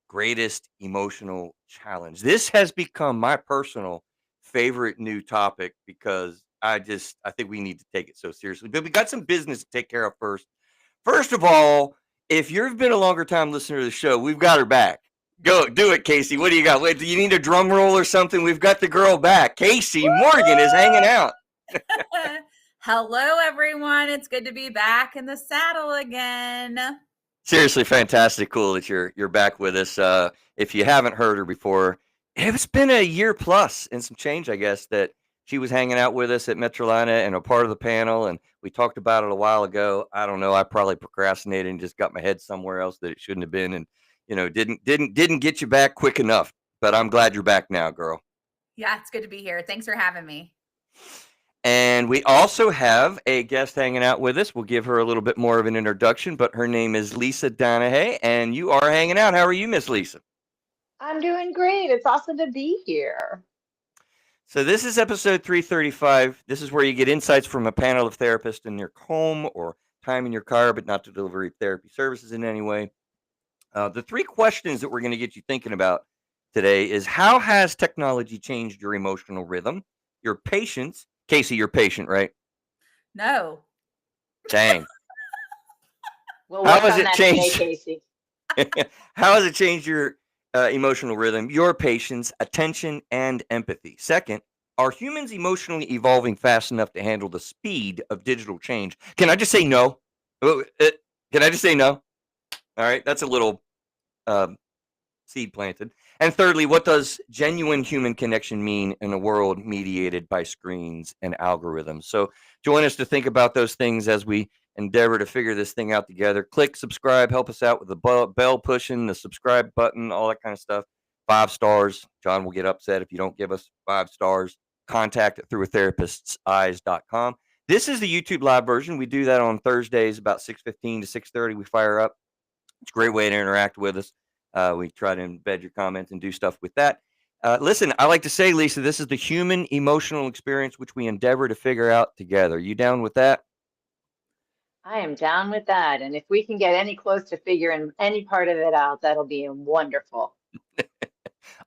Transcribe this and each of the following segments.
greatest emotional challenge. This has become my personal favorite new topic because I think we need to take it so seriously. But we got some business to take care of first. First of all, if you've been a longer time listener to the show, we've got her back. Go do it, Casey. What do you got? Wait, do you need a drum roll or something? We've got the girl back. Casey Morgan is hanging out. Hello, everyone. It's good to be back in the saddle again. Seriously, fantastic, cool that you're back with us. If you haven't heard her before, it's been a year plus and some change, I guess, that she was hanging out with us at Metrolina and a part of the panel, and we talked about it a while ago. I don't know, I probably procrastinated and just got my head somewhere else that it shouldn't have been, and didn't get you back quick enough. But I'm glad you're back now, girl. Yeah, it's good to be here. Thanks for having me. And we also have a guest hanging out with us. We'll give her a little bit more of an introduction, but her name is Lisa Donahue, and you are hanging out. How are you, Miss Lisa? I'm doing great. It's awesome to be here. So this is episode 335. This is where you get insights from a panel of therapists in your home or time in your car, but not to deliver therapy services in any way. The three questions that we're going to get you thinking about today is: how has technology changed your emotional rhythm, your patience? Casey, you're patient, right? No. Dang. We'll work How has on it that changed? today, Casey. How has it changed your emotional rhythm, your patience, attention, and empathy? Second, are humans emotionally evolving fast enough to handle the speed of digital change? Can I just say no? Can I just say no? All right, that's a little seed planted. And thirdly, what does genuine human connection mean in a world mediated by screens and algorithms? So join us to think about those things as we endeavor to figure this thing out together. Click subscribe, help us out with the bell pushing, the subscribe button, all that kind of stuff. 5 stars. John will get upset if you don't give us 5 stars. Contact it through a therapist's eyes.com. This is the YouTube live version. We do that on Thursdays about 6:15 to 6:30. We fire up. It's a great way to interact with us. We try to embed your comments and do stuff with that. Listen, I like to say, Lisa, this is the human emotional experience which we endeavor to figure out together. You down with that? I am down with that. And if we can get any close to figuring any part of it out, that'll be wonderful.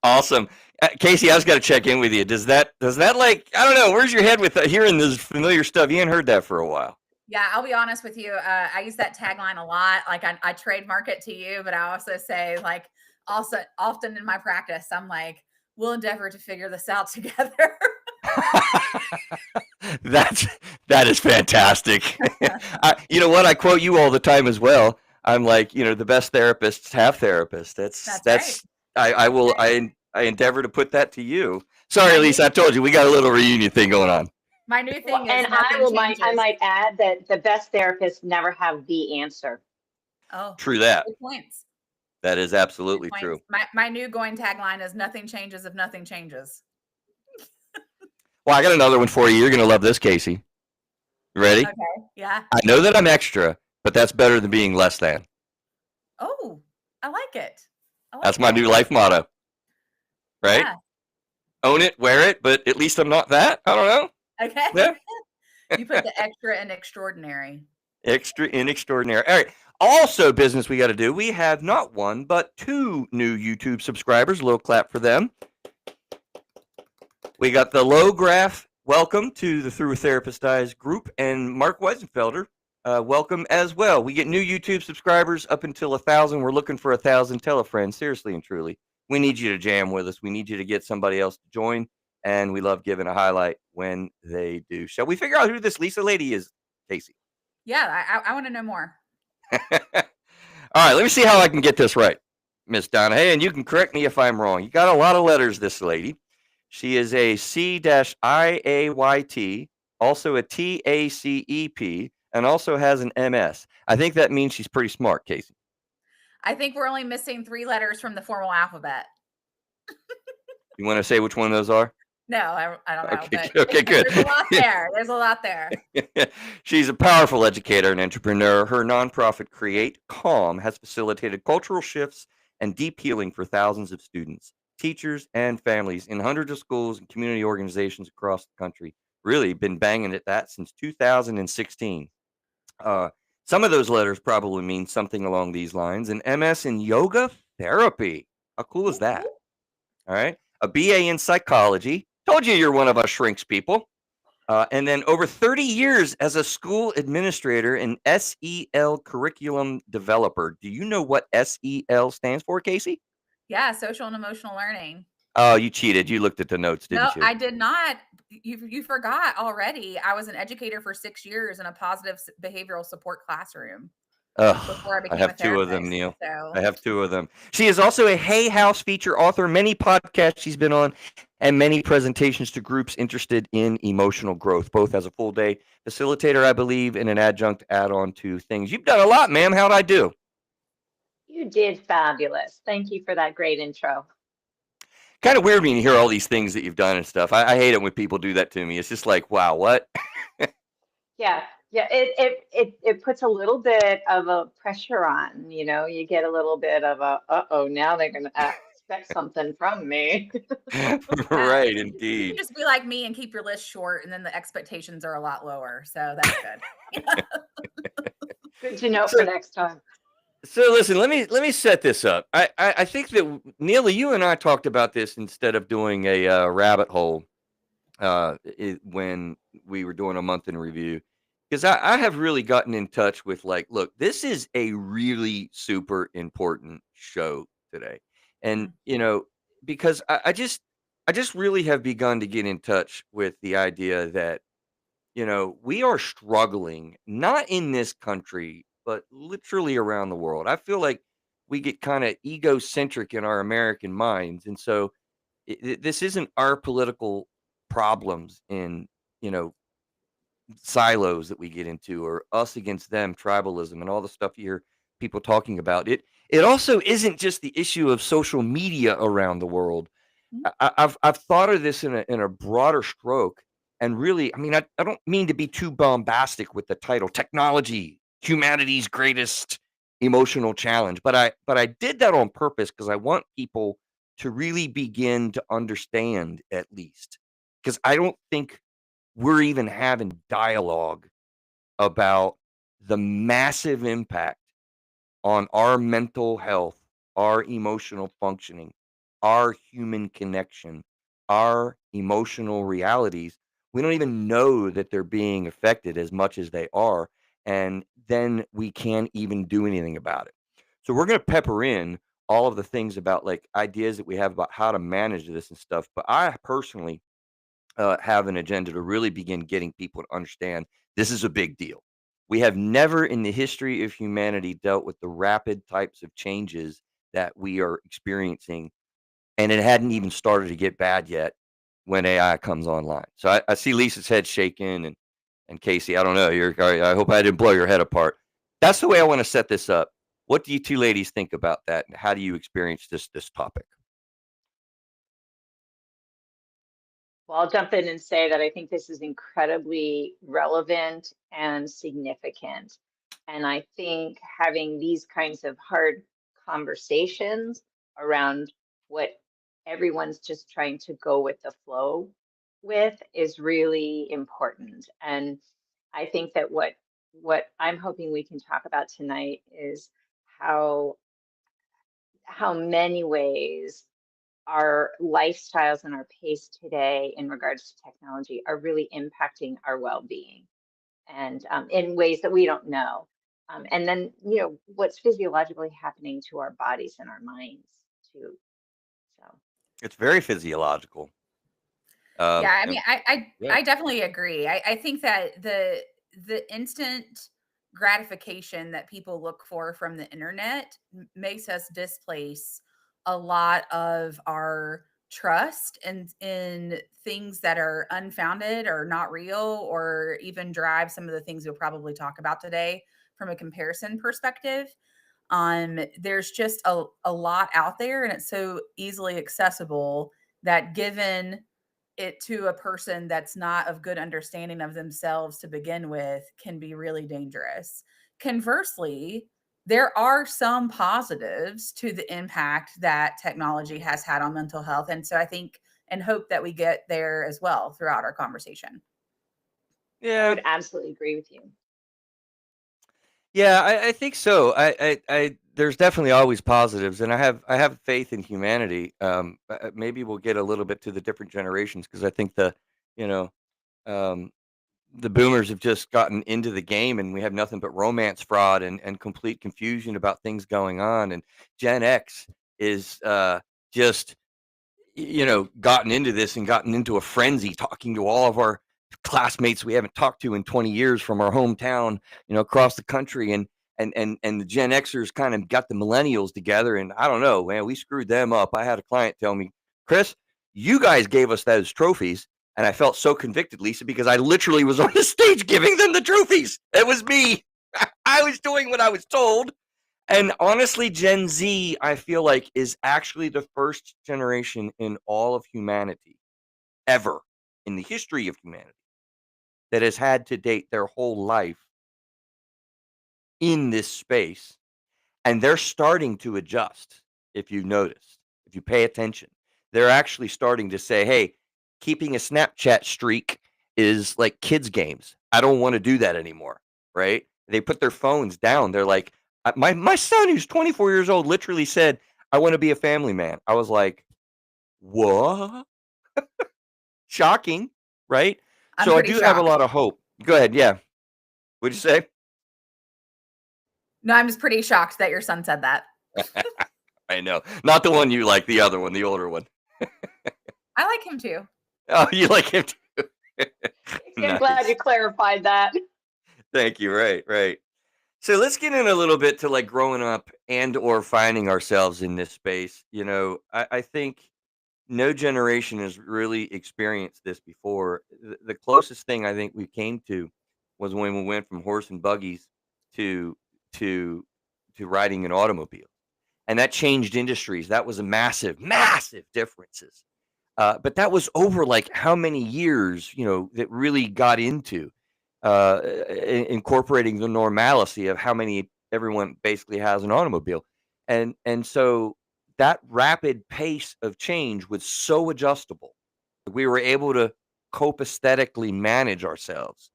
Awesome. Casey, I just got to check in with you. Does that like, I don't know, where's your head with hearing this familiar stuff? You ain't heard that for a while. Yeah, I'll be honest with you. I use that tagline a lot. Like I trademark it to you, but I also say, like, also often in my practice, I'm like, we'll endeavor to figure this out together. That is fantastic. You know what? I quote you all the time as well. I'm like, the best therapists have therapists. That's right. I endeavor to put that to you. Sorry, Lisa, I told you we got a little reunion thing going on. My new thing is, and I might add that the best therapists never have the answer. Oh, true that. Good points. That is absolutely true. My new going tagline is nothing changes if nothing changes. Well, I got another one for you. You're going to love this, Casey. Ready? Okay, yeah. I know that I'm extra, but that's better than being less than. Oh, I like it. That's my new life motto. Right? Yeah. Own it, wear it, but at least I'm not that. I don't know. Okay. Yeah. You put the extra in extraordinary. Extra in extraordinary. All right. Also, business we got to do. We have not one, but 2 new YouTube subscribers. A little clap for them. We got the Low Graph. Welcome to the Through a Therapist Eyes group. And Mark Weisenfelder, welcome as well. We get new YouTube subscribers up until 1,000. We're looking for 1,000. Tell a friend, seriously and truly. We need you to jam with us. We need you to get somebody else to join. And we love giving a highlight when they do. Shall we figure out who this Lisa lady is, Casey? Yeah, I want to know more. All right, let me see how I can get this right, Miss Donahue, and you can correct me if I'm wrong. You got a lot of letters, this lady. She is a C-IAYT, also a TACEP, and also has an MS. I think that means she's pretty smart, Casey. I think we're only missing 3 letters from the formal alphabet. You want to say which one of those are? No, I don't know. Okay, good. There's a lot there. She's a powerful educator and entrepreneur. Her nonprofit, Create Calm, has facilitated cultural shifts and deep healing for thousands of students, teachers, and families in hundreds of schools and community organizations across the country. Really been banging at that since 2016. Some of those letters probably mean something along these lines. An MS in yoga therapy. How cool is Cool, that? cool. All right. A BA in psychology. Told you you're one of us shrinks people. And then over 30 years as a school administrator and SEL curriculum developer. Do you know what SEL stands for, Casey? Yeah, social and emotional learning. Oh, you cheated. You looked at the notes, No, didn't you? I did not. You forgot already. I was an educator for 6 years in a positive behavioral support classroom before I I became a have two of them, therapist. Neil. I So, have two of them. She is also a Hay House feature author, many podcasts she's been on, and many presentations to groups interested in emotional growth, both as a full day facilitator, I believe, and an adjunct add on to things. You've done a lot, ma'am. How'd I do? You did fabulous. Thank you for that great intro. Kind of weird when you hear all these things that you've done and stuff. I hate it when people do that to me. It's just like, wow, what? Yeah, yeah, it puts a little bit of a pressure on, you know, you get a little bit of a, uh-oh, now they're gonna expect something from me. yeah, Right, you can indeed. just be like me and keep your list short, and then the expectations are a lot lower. So that's good. Good to know for So, next time. so listen, let me set this up. I think that Neela, you and I talked about this instead of doing a rabbit hole when we were doing a month in review, because I have really gotten in touch with like, look, this is a really super important show today, and Mhm. because I just really have begun to get in touch with the idea that we are struggling, not in this country, but literally around the world. I feel like we get kind of egocentric in our American minds. And so this isn't our political problems in, you know, silos that we get into or us against them, tribalism and all the stuff you hear people talking about. It also isn't just the issue of social media around the world. Mhm. I've thought of this in a broader stroke, and really, I mean, I don't mean to be too bombastic with the title, technology, humanity's greatest emotional challenge, but I did that on purpose because I want people to really begin to understand at least, because I don't think we're even having dialogue about the massive impact on our mental health, our emotional functioning, our human connection, our emotional realities. We don't even know that they're being affected as much as they are. And then we can't even do anything about it. So we're going to pepper in all of the things about like ideas that we have about how to manage this and stuff. But I personally have an agenda to really begin getting people to understand this is a big deal. We have never in the history of humanity dealt with the rapid types of changes that we are experiencing, and it hadn't even started to get bad yet when AI comes online. So I see Lisa's head shaking, and Casey, I don't know. I hope I didn't blow your head apart. That's the way I want to set this up. What do you two ladies think about that, and how do you experience this topic? Well, I'll jump in and say that I think this is incredibly relevant and significant. And I think having these kinds of hard conversations around what everyone's just trying to go with the flow with is really important. And I think that what I'm hoping we can talk about tonight is how many ways our lifestyles and our pace today in regards to technology are really impacting our well-being and in ways that we don't know. And then, you know, what's physiologically happening to our bodies and our minds too. So, It's very physiological. Yeah, I And mean, I yeah, I definitely agree. I think that the instant gratification that people look for from the internet makes us displace a lot of our trust and in things that are unfounded or not real, or even drive some of the things we'll probably talk about today from a comparison perspective. There's just a lot out there, and it's so easily accessible that given it to a person that's not of good understanding of themselves to begin with can be really dangerous. Conversely, there are some positives to the impact that technology has had on mental health. And so I think and hope that we get there as well throughout our conversation. I yeah. would absolutely agree with you. Yeah, I think so. There's definitely always positives, and I have faith in humanity. Maybe we'll get a little bit to the different generations because I think you know, um, the boomers have just gotten into the game, and we have nothing but romance fraud and complete confusion about things going on. And Gen X is just gotten into this and gotten into a frenzy talking to all of our classmates we haven't talked to in 20 years from our hometown, across the country. And the Gen Xers kind of got the millennials together. And I don't know, man, we screwed them up. I had a client tell me, Chris, you guys gave us those trophies. And I felt so convicted, Lisa, because I literally was on the stage giving them the trophies. It was me. I was doing what I was told. And honestly, Gen Z, I feel like, is actually the first generation in all of humanity ever in the history of humanity that has had to date their whole life in this space. And they're starting to adjust, if you noticed, if you pay attention. They're actually starting to say, hey, keeping a Snapchat streak is like kids' games. I don't want to do that anymore, right? They put their phones down. They're like, my son, who's 24 years old, literally said, I want to be a family man. I was like, what? Shocking, right? I'm So I pretty do have a shocked. lot of hope. Go ahead. Yeah. What'd you say? No, I'm just pretty shocked that your son said that. I know. Not the one you like, the other one, the older one. I like him too. Oh, you like him too. I'm glad Nice. you clarified that. Thank you. Right, right. So let's get in a little bit to like growing up and or finding ourselves in this space. I think no generation has really experienced this before. The closest thing I think we came to was when we went from horse and buggies to to riding an automobile, and that changed industries. That was a massive, massive differences. But that was over like how many years, that really got into incorporating the normalcy of how many everyone basically has an automobile, and so that rapid pace of change was so adjustable. We were able to cope aesthetically manage ourselves.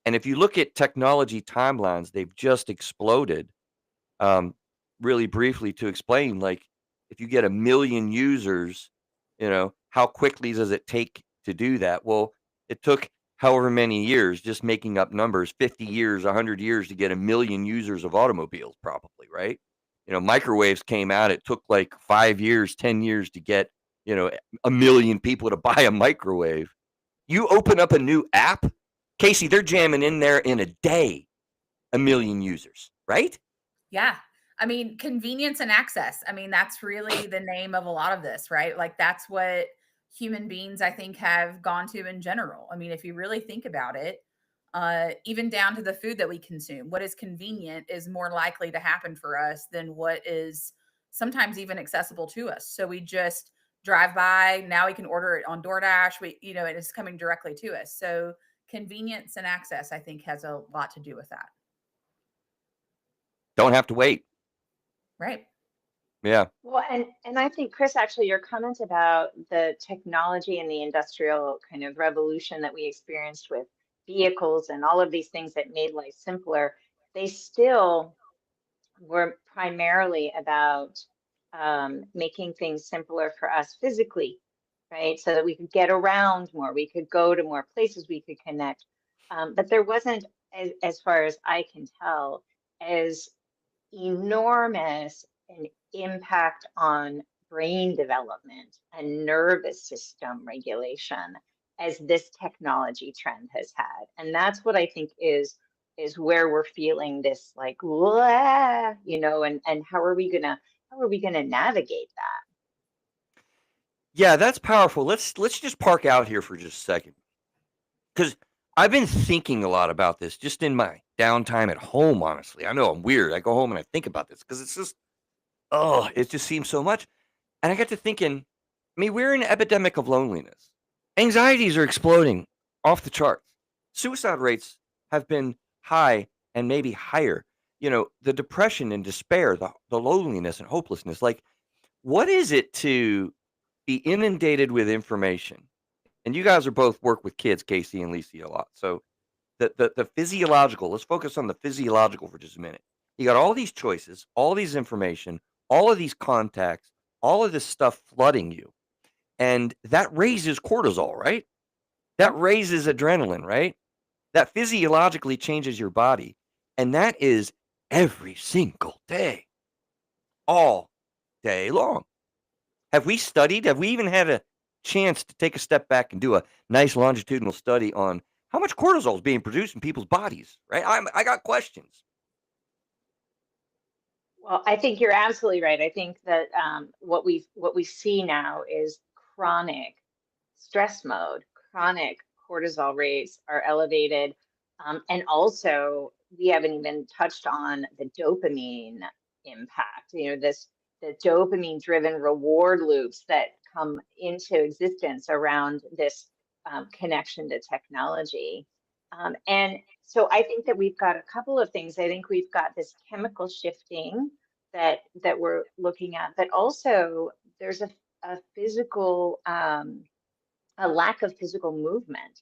And if you look at technology timelines, they've just exploded. um, Really briefly to explain, like if you get a million users, how quickly does it take to do that? Well, it took however many years, just making up numbers, 50 years, 100 years to get a million users of automobiles, probably, right? Microwaves came out. It took like 5 years, 10 years to get, a million people to buy a microwave. You open up a new app, Casey, they're jamming in there in a day, a million users, right? Yeah. I mean, convenience and access. I mean, that's really the name of a lot of this, right? Like that's what human beings, I think, have gone to in general. I mean, if you really think about it, even down to the food that we consume, what is convenient is more likely to happen for us than what is sometimes even accessible to us. So we just drive by. Now we can order it on DoorDash. It is coming directly to us. So convenience and access, I think, has a lot to do with that. Don't have to wait. Right. Yeah. Well, and I think, Chris, actually, your comments about the technology and the industrial kind of revolution that we experienced with vehicles and all of these things that made life simpler, they still were primarily about making things simpler for us physically, right? So that we could get around more, we could go to more places, we could connect. But there wasn't, as far as I can tell, as enormous an impact on brain development and nervous system regulation as this technology trend has had. And that's what I think is where we're feeling this like, "Wah," and how are we gonna navigate that? Yeah, that's powerful. Let's just park out here for just a second. Because I've been thinking a lot about this just in my downtime at home, honestly. I know I'm weird. I go home and I think about this because it's just, oh, it just seems so much. And I got to thinking, I mean, we're in an epidemic of loneliness. Anxieties are exploding off the charts. Suicide rates have been high and maybe higher. The depression and despair, the loneliness and hopelessness. Like, what is it to be inundated with information? And you guys are both work with kids, Casey and Lisi, a lot. So the physiological. Let's focus on the physiological for just a minute. You got all these choices, all these information, all of these contacts, all of this stuff flooding you, and that raises cortisol, right? That raises adrenaline, right? That physiologically changes your body, and that is every single day, all day long. Have we studied? Have we even had a chance to take a step back and do a nice longitudinal study on how much cortisol is being produced in people's bodies? Right? I got questions. Well, I think you're absolutely right. I think that what we see now is chronic stress mode, chronic cortisol rates are elevated, and also we haven't even touched on the dopamine impact. The dopamine-driven reward loops that come into existence around this connection to technology. And so I think that we've got a couple of things. I think we've got this chemical shifting that we're looking at, but also there's a physical a lack of physical movement.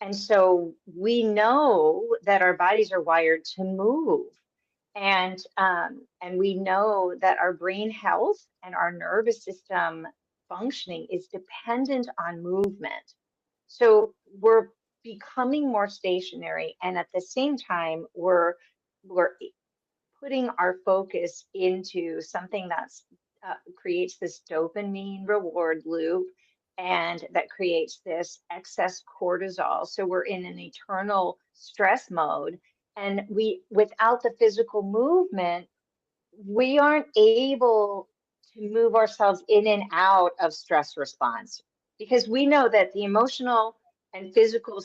And so we know that our bodies are wired to move. And we know that our brain health and our nervous system functioning is dependent on movement. So we're becoming more stationary, and at the same time, we're putting our focus into something that's creates this dopamine reward loop, and that creates this excess cortisol. So we're in an eternal stress mode, and without the physical movement, we aren't able to move ourselves in and out of stress response, because we know that the emotional and physical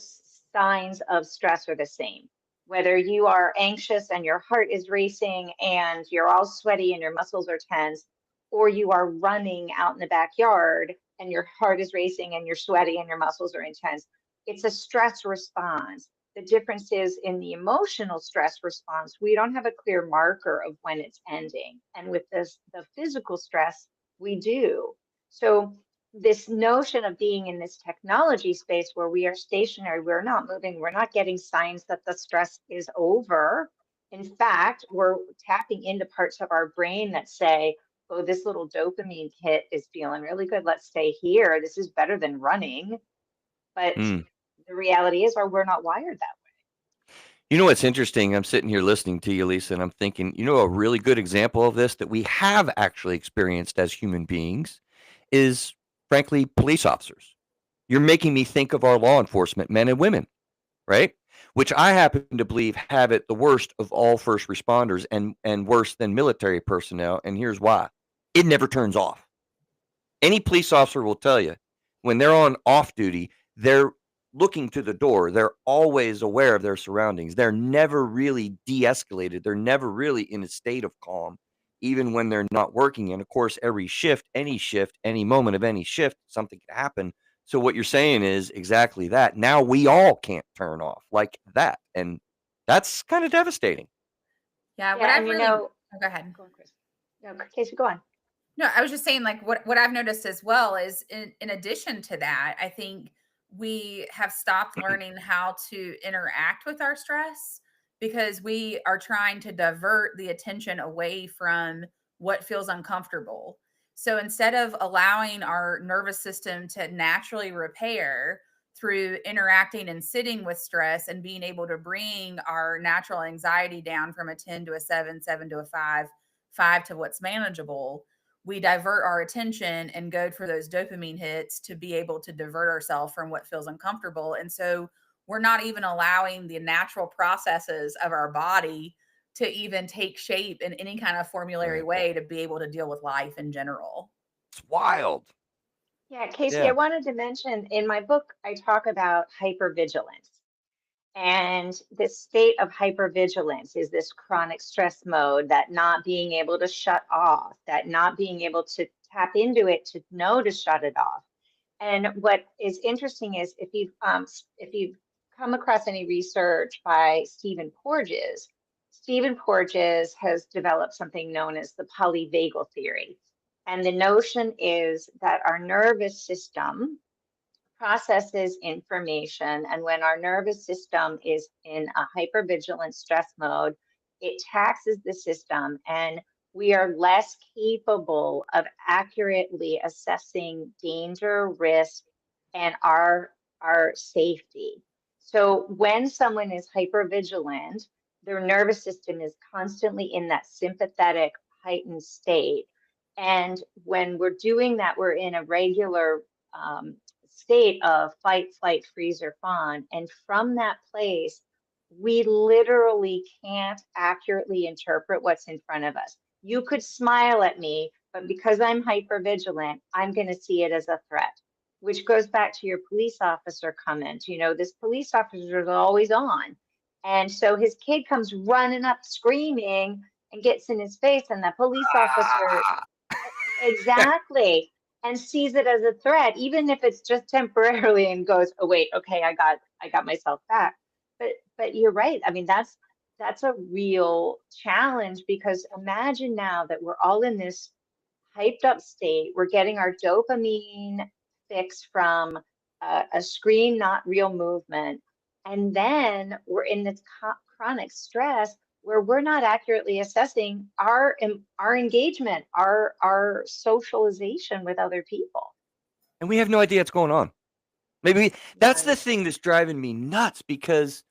signs of stress are the same. Whether you are anxious and your heart is racing and you're all sweaty and your muscles are tense, or you are running out in the backyard and your heart is racing and you're sweaty and your muscles are intense, it's a stress response. The difference is in the emotional stress response, we don't have a clear marker of when it's ending. And with the physical stress, we do. So this notion of being in this technology space where we are stationary, we're not moving, we're not getting signs that the stress is over. In fact, we're tapping into parts of our brain that say, oh, this little dopamine hit is feeling really good. Let's stay here. This is better than running. But Mm. the reality is, we're not wired that way. You know what's interesting? I'm sitting here listening to you, Lisa, and I'm thinking, a really good example of this that we have actually experienced as human beings is, frankly, police officers. You're making me think of our law enforcement men and women, right? Which I happen to believe have it the worst of all first responders and worse than military personnel. And here's why: it never turns off. Any police officer will tell you when they're on off duty, they're looking to the door. They're always aware of their surroundings. They're never really de escalated. They're never really in a state of calm, even when they're not working. And of course, every shift, any moment of any shift, something could happen. So, what you're saying is exactly that. Now we all can't turn off like that. And that's kind of devastating. Yeah, what Yeah, I've and really oh, go ahead. go on, Chris. No, Casey, go on. No, I was just saying, like, what I've noticed as well is in addition to that, I think we have stopped learning how to interact with our stress because we are trying to divert the attention away from what feels uncomfortable. So instead of allowing our nervous system to naturally repair through interacting and sitting with stress and being able to bring our natural anxiety down from a 10 to a 7, 7 to a 5, 5 to what's manageable, we divert our attention and go for those dopamine hits to be able to divert ourselves from what feels uncomfortable. And so we're not even allowing the natural processes of our body to even take shape in any kind of formulary way to be able to deal with life in general. It's wild. Yeah, Casey, Yeah. I wanted to mention in my book, I talk about hypervigilance. And this state of hypervigilance is this chronic stress mode, that not being able to shut off, that not being able to tap into it to know to shut it off. And what is interesting is if you've come across any research by Stephen Porges has developed something known as the polyvagal theory. And the notion is that our nervous system processes information, and when our nervous system is in a hypervigilant stress mode, it taxes the system, and we are less capable of accurately assessing danger, risk, and our safety. So when someone is hypervigilant, their nervous system is constantly in that sympathetic heightened state. And when we're doing that, we're in a regular state of fight, flight, freeze, or fawn. And from that place, we literally can't accurately interpret what's in front of us. You could smile at me, but because I'm hypervigilant, I'm going to see it as a threat, which goes back to your police officer comment. You know, this police officer is always on. And so his kid comes running up screaming and gets in his face, and the police officer, Ah! exactly, and sees it as a threat, even if it's just temporarily, and goes, oh wait, okay, I got myself back. But you're right. I mean, that's a real challenge, because imagine now that we're all in this hyped up state. We're getting our dopamine fix from a screen, not real movement. And then we're in this chronic stress where we're not accurately assessing our engagement, our socialization with other people. And we have no idea what's going on. Maybe that's the None. thing that's driving me nuts, because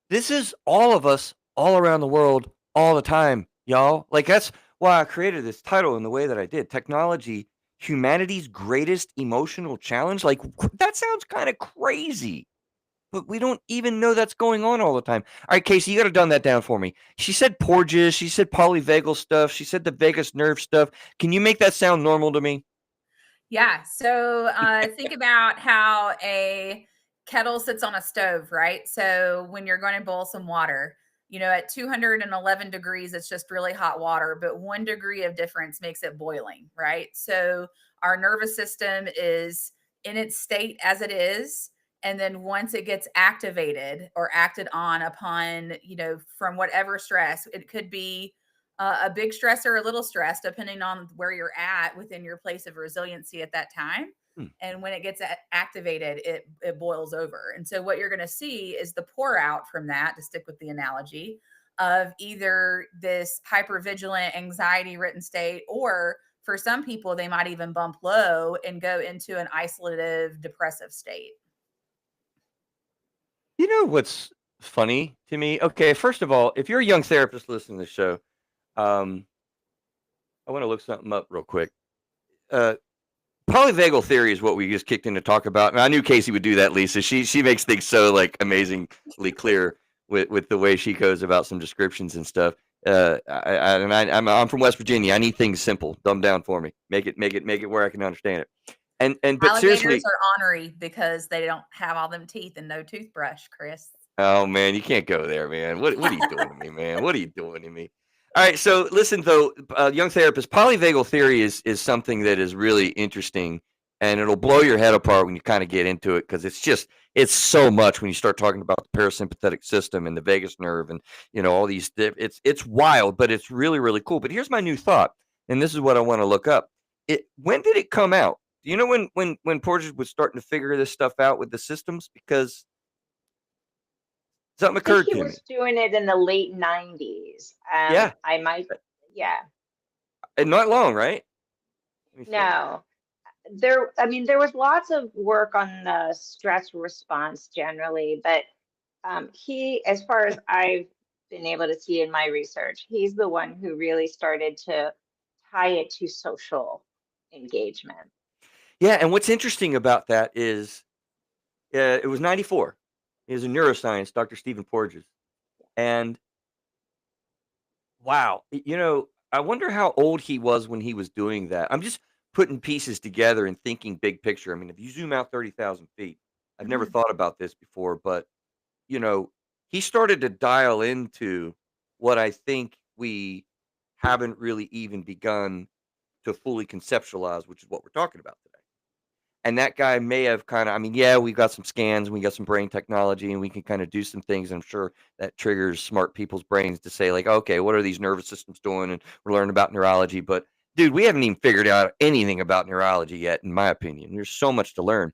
this is all of us all around the world all the time, y'all. Like, that's why I created this title in the way that I did. Technology, humanity's greatest emotional challenge. Like, that sounds kind of crazy, but we don't even know that's going on all the time. All right, Casey, you got to dumb that down for me. She said Porges. She said polyvagal stuff. She said the vagus nerve stuff. Can you make that sound normal to me? Yeah. So think about how a kettle sits on a stove, right? So when you're going to boil some water, you know, at 211 degrees, it's just really hot water, but 1 degree of difference makes it boiling, right? So our nervous system is in its state as it is. And then once it gets activated or acted on upon, you know, from whatever stress, it could be a big stress or a little stress, depending on where you're at within your place of resiliency at that time. Hmm. And when it gets activated, it boils over. And so what you're going to see is the pour out from that, to stick with the analogy, of either this hypervigilant anxiety ridden state, or for some people, they might even bump low and go into an isolative depressive state. You know what's funny to me? Okay, first of all, if you're a young therapist listening to the show, um, I want to look something up real quick. Uh, Polyvagal theory is what we just kicked in to talk about, and I knew Casey would do that. Lisa, she makes things so like amazingly clear with the way she goes about some descriptions and stuff. I'm from West Virginia. I need things simple, dumbed down for me. Make it where I can understand it. But Alligators seriously, are ornery because they don't have all them teeth and no toothbrush, Chris. oh man, you can't go there, man. What are you doing to me, man? What are you doing to me? All right, so listen though, young therapist, polyvagal theory is something that is really interesting, and it'll blow your head apart when you kind of get into it, because it's so much when you start talking about the parasympathetic system and the vagus nerve, and you know all these. It's wild, but it's really really cool. But here's my new thought, and this is what I want to look up. When did it come out? Do you know when Porges was starting to figure this stuff out with the systems? Because something I think occurred he to me. was doing it in the late 90s. Yeah, I might, yeah. and not long, right? Let me see. No, there was lots of work on the stress response generally, but he, as far as I've been able to see in my research, he's the one who really started to tie it to social engagement. Yeah, and what's interesting about that is it was 94. He was a neuroscience, Dr. Stephen Porges. And wow, you know, I wonder how old he was when he was doing that. I'm just putting pieces together and thinking big picture. I mean, if you zoom out 30,000 feet, I've never Mhm. thought about this before, but, you know, he started to dial into what I think we haven't really even begun to fully conceptualize, which is what we're talking about today. And that guy may have kinda, I mean, yeah, we've got some scans, and we got some brain technology, and we can kinda do some things, I'm sure that triggers smart people's brains to say, like, "Okay, what are these nervous systems doing?" And we're learning about neurology, but, dude, we haven't even figured out anything about neurology yet, in my opinion. There's so much to learn.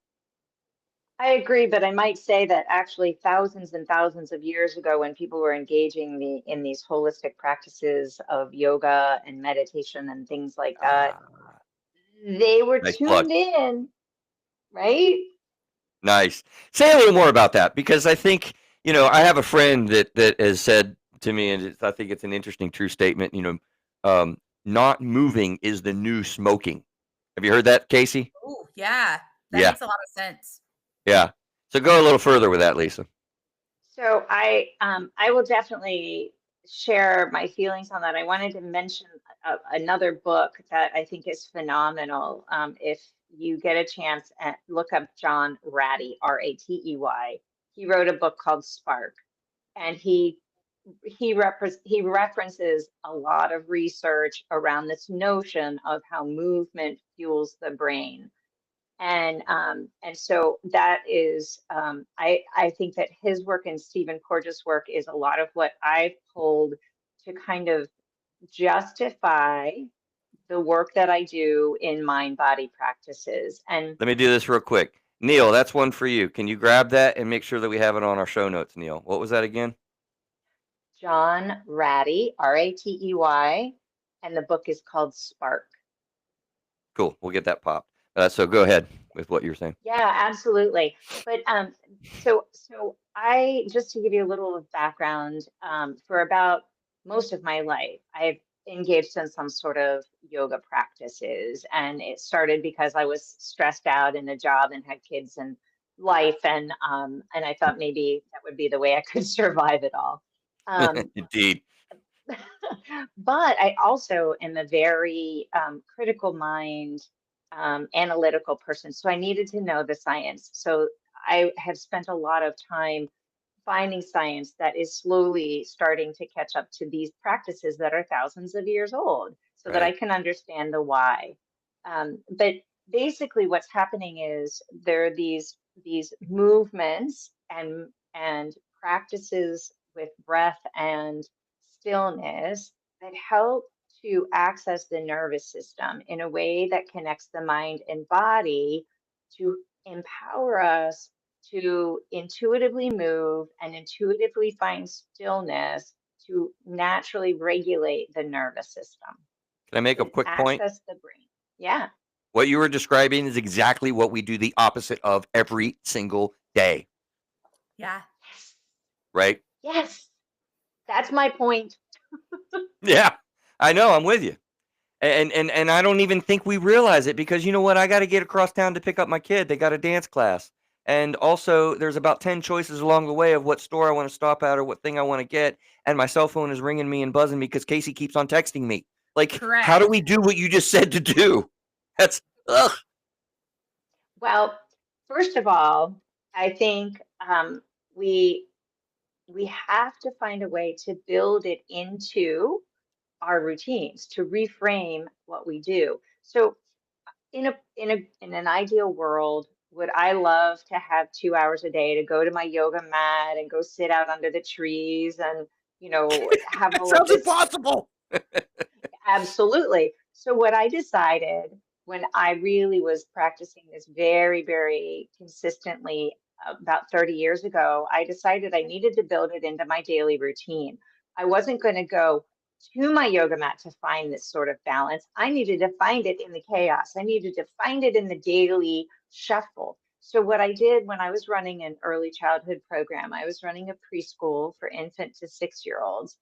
I agree, but I might say that actually thousands and thousands of years ago, when people were engaging in these holistic practices of yoga and meditation and things like that, Ah, they were nice plug. tuned in, right? Nice. Say a little more about that, because I think, I have a friend that has said to me, and I think it's an interesting, true statement. Not moving is the new smoking. Have you heard that, Casey? Oh, yeah. That Yeah, makes a lot of sense. yeah. So go a little further with that, Lisa. So I will definitely share my feelings on that. I wanted to mention another book that I think is phenomenal. If you get a chance, look up John Ratey, Ratey. He wrote a book called Spark, and he references a lot of research around this notion of how movement fuels the brain. And so that is I think that his work and Stephen Porges' work is a lot of what I've pulled to kind of justify the work that I do in mind body practices. And Let me do this real quick. Neil, that's one for you. Can you grab that and make sure that we have it on our show notes, Neil? What was that again? John Ratey, Ratey, and the book is called Spark. Cool. We'll get that popped. So go ahead with what you're saying. Yeah, absolutely. But so I, just to give you a little of background, for about most of my life, I've engaged in some sort of yoga practices, and it started because I was stressed out in a job and had kids and life, and I thought maybe that would be the way I could survive it all. Um, Indeed. but I also am a very critical mind, analytical person. So I needed to know the science. So I have spent a lot of time finding science that is slowly starting to catch up to these practices that are thousands of years old, so that I Right. can understand the why. But basically, what's happening is there are these movements and practices with breath and stillness that help to access the nervous system in a way that connects the mind and body to empower us to intuitively move and intuitively find stillness to naturally regulate the nervous system, Can I make a to quick point? access the brain. Yeah. What you were describing is exactly what we do the opposite of every single day, Yeah. Yes. right? Yes. That's my point. Yeah. I know, I'm with you. And I don't even think we realize it, because you know what? I got to get across town to pick up my kid. They got a dance class. And also, there's about 10 choices along the way of what store I want to stop at or what thing I want to get. And my cell phone is ringing me and buzzing me because Casey keeps on texting me. Like, how do Correct. we do what you just said to do? That's, ugh. Well, first of all, I think we we have to find a way to build it into our routines, to reframe what we do. So in an ideal world, would I love to have 2 hours a day to go to my yoga mat and go sit out under the trees and, have That all of sounds this? impossible. Absolutely. So what I decided when I really was practicing this very, very consistently about 30 years ago, I decided I needed to build it into my daily routine. I wasn't going to go to my yoga mat to find this sort of balance. I needed to find it in the chaos. I needed to find it in the daily shuffle. So what I did when I was running an early childhood program, I was running a preschool for infant to 6 year olds.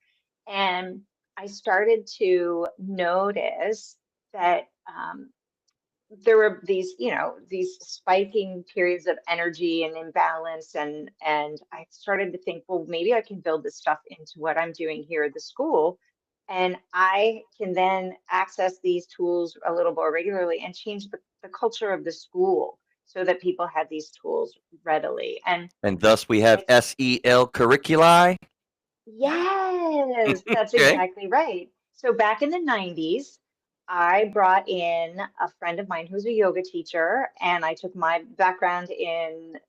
And I started to notice that there were these spiking periods of energy and imbalance, and I started to think, well, maybe I can build this stuff into what I'm doing here at the school, and I can then access these tools a little more regularly and change the culture of the school so that people had these tools readily. And And thus we have I SEL curriculi. Yeah. Yes, that's Okay. exactly right. So back in the 90s, I brought in a friend of mine who's a yoga teacher, and I took my background in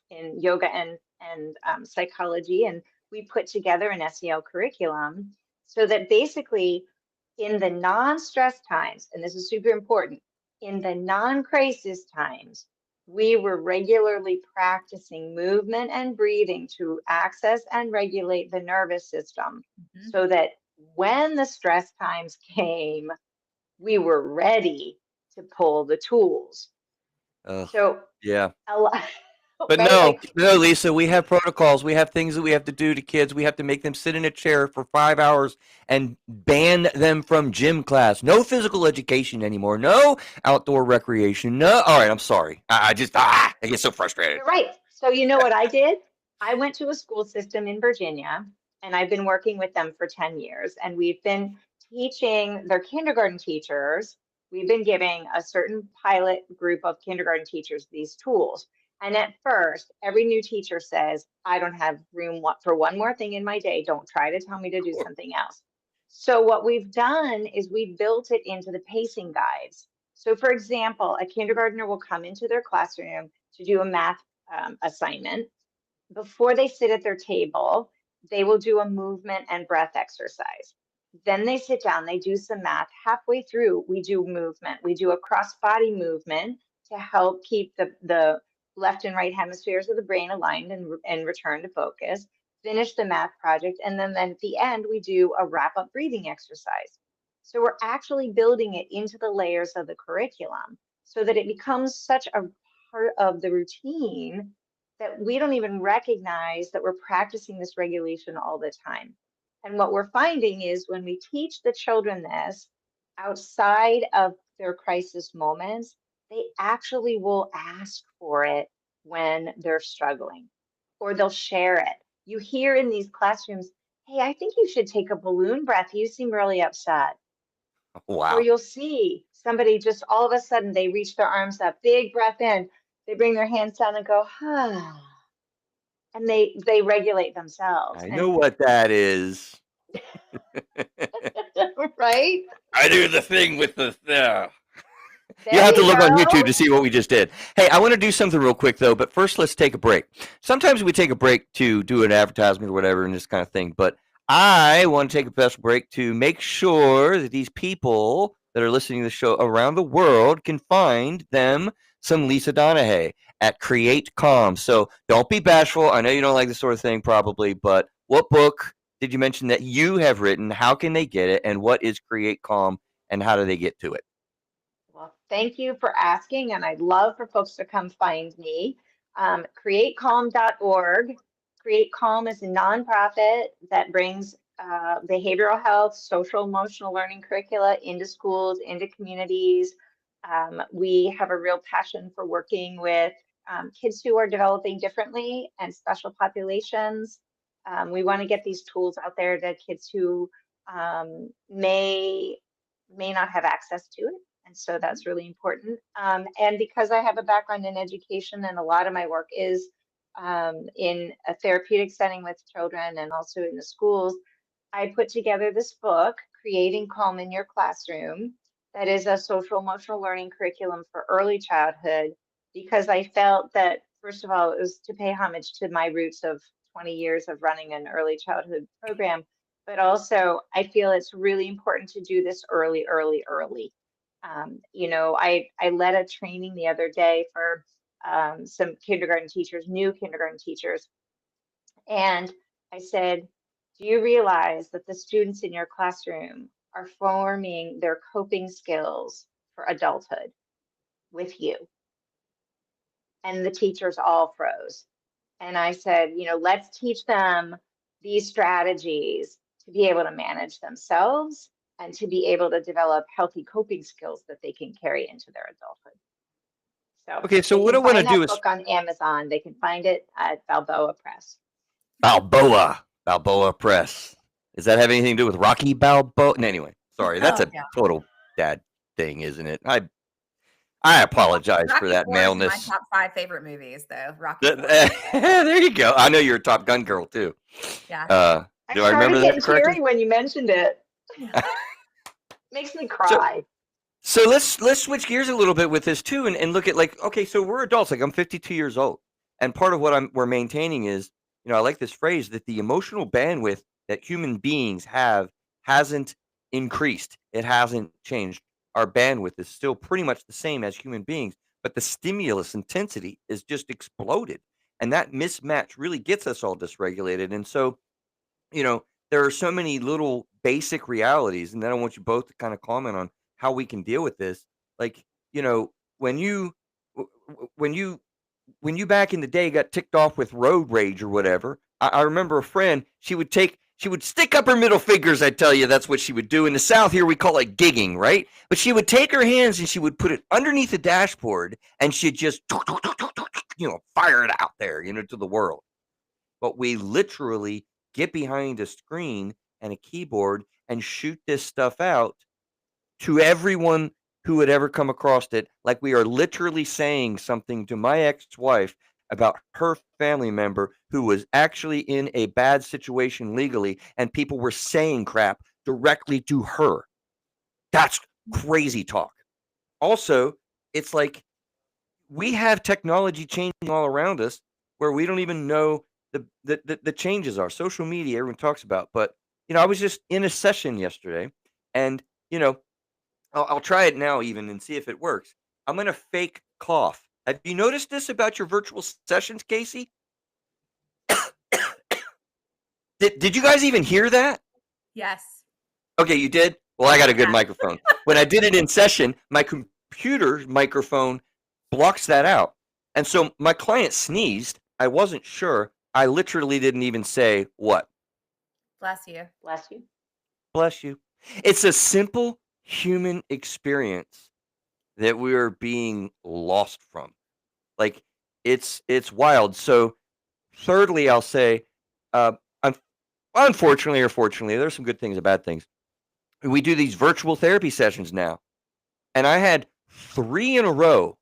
yoga and psychology, and we put together an SEL curriculum so that basically in the non-stress times, and this is super important, in the non-crisis times, we were regularly practicing movement and breathing to access and regulate the nervous system Mhm. so that when the stress times came, we were ready to pull the tools. Ugh, So yeah. a lot, But right? no, Like, no, Lisa, we have protocols. We have things that we have to do to kids. We have to make them sit in a chair for 5 hours and ban them from gym class. No physical education anymore. No outdoor recreation. No. All right, I'm sorry. I get so frustrated. you're right. So you know what I did? I went to a school system in Virginia, and I've been working with them for 10 years, and we've been teaching their kindergarten teachers. We've been giving a certain pilot group of kindergarten teachers these tools. And at first, every new teacher says, I don't have room for one more thing in my day. Don't try to tell me to do something else. So what we've done is we built it into the pacing guides. So for example, a kindergartner will come into their classroom to do a math assignment. Before they sit at their table, they will do a movement and breath exercise. Then they sit down, they do some math. Halfway through, we do movement. We do a cross body movement to help keep the left and right hemispheres of the brain aligned and return to focus. Finish the math project. And then at the end, we do a wrap up breathing exercise. So we're actually building it into the layers of the curriculum so that it becomes such a part of the routine that we don't even recognize that we're practicing this regulation all the time. And what we're finding is when we teach the children this outside of their crisis moments, they actually will ask for it when they're struggling, or they'll share it. You hear in these classrooms, hey, I think you should take a balloon breath. You seem really upset. Or Wow. you'll see somebody just all of a sudden they reach their arms up, big breath in, they bring their hands down and go, ah, and they regulate themselves. I And know what that is. right? I do the thing with the. You'll There have to you look on go. YouTube to see what we just did. Hey, I want to do something real quick, though, but first let's take a break. Sometimes we take a break to do an advertisement or whatever and this kind of thing, but I want to take a special break to make sure that these people that are listening to the show around the world can find them some Lisa Donahue at Create Calm. So don't be bashful. I know you don't like this sort of thing probably, but what book did you mention that you have written? How can they get it? And what is Create Calm and how do they get to it? Well, thank you for asking, and I'd love for folks to come find me. CreateCalm.org. Create Calm is a nonprofit that brings behavioral health, social emotional learning curricula into schools, into communities. We have a real passion for working with kids who are developing differently and special populations. We want to get these tools out there to kids who may not have access to it. And so that's really important. And because I have a background in education and a lot of my work is in a therapeutic setting with children and also in the schools, I put together this book, Creating Calm in Your Classroom, that is a social emotional learning curriculum for early childhood, because I felt that, first of all, it was to pay homage to my roots of 20 years of running an early childhood program. But also, I feel it's really important to do this early, early, early. I led a training the other day for some kindergarten teachers, new kindergarten teachers, and I said, do you realize that the students in your classroom are forming their coping skills for adulthood with you? And the teachers all froze. And I said, let's teach them these strategies to be able to manage themselves and to be able to develop healthy coping skills that they can carry into their adulthood. So Okay, so they what can I want to find do that is book on Amazon. They can find it at Balboa Press. Balboa Press. Does that have anything to do with Rocky Balboa? No, anyway, sorry, that's a Yeah. total dad thing, isn't it? I apologize for Rocky that 4 is my maleness. top 5 favorite movies, though. Rocky 4. There you go. I know you're a Top Gun girl too. Yeah. Do I remember started that getting correctly? teary when you mentioned it. Makes me cry. So let's switch gears a little bit with this too, and look at okay, so we're adults. Like I'm 52 years old, and part of what we're maintaining is, I like this phrase that the emotional bandwidth that human beings have hasn't increased. It hasn't changed. Our bandwidth is still pretty much the same as human beings, but the stimulus intensity is just exploded. And that mismatch really gets us all dysregulated. And so, there are so many little basic realities. And then I want you both to kind of comment on how we can deal with this. Like, when you back in the day got ticked off with road rage or whatever, I remember a friend, she would stick up her middle fingers. I tell you, that's what she would do. In the South here, we call it gigging, right? But she would take her hands and she would put it underneath the dashboard and she'd just, fire it out there, to the world. But we literally get behind a screen and a keyboard and shoot this stuff out to everyone who would ever come across it, like we are literally saying something to my ex-wife about her family member who was actually in a bad situation legally, and people were saying crap directly to her. That's crazy talk. Also, it's like we have technology changing all around us where we don't even know the changes are. Social media, everyone talks about, but I was just in a session yesterday, and I'll try it now even and see if it works. I'm gonna fake cough. Have you noticed this about your virtual sessions, Casey? Did you guys even hear that? Yes. Okay, you did? Well, I got a good Yeah. microphone. When I did it in session, my computer's microphone blocks that out. And so my client sneezed. I wasn't sure. I literally didn't even say what. Bless you. Bless you. Bless you. It's a simple human experience that we are being lost from. Like it's wild. So thirdly, I'll say, uh, unfortunately or fortunately, there's some good things and bad things. We do these virtual therapy sessions now, and I had 3 in a row,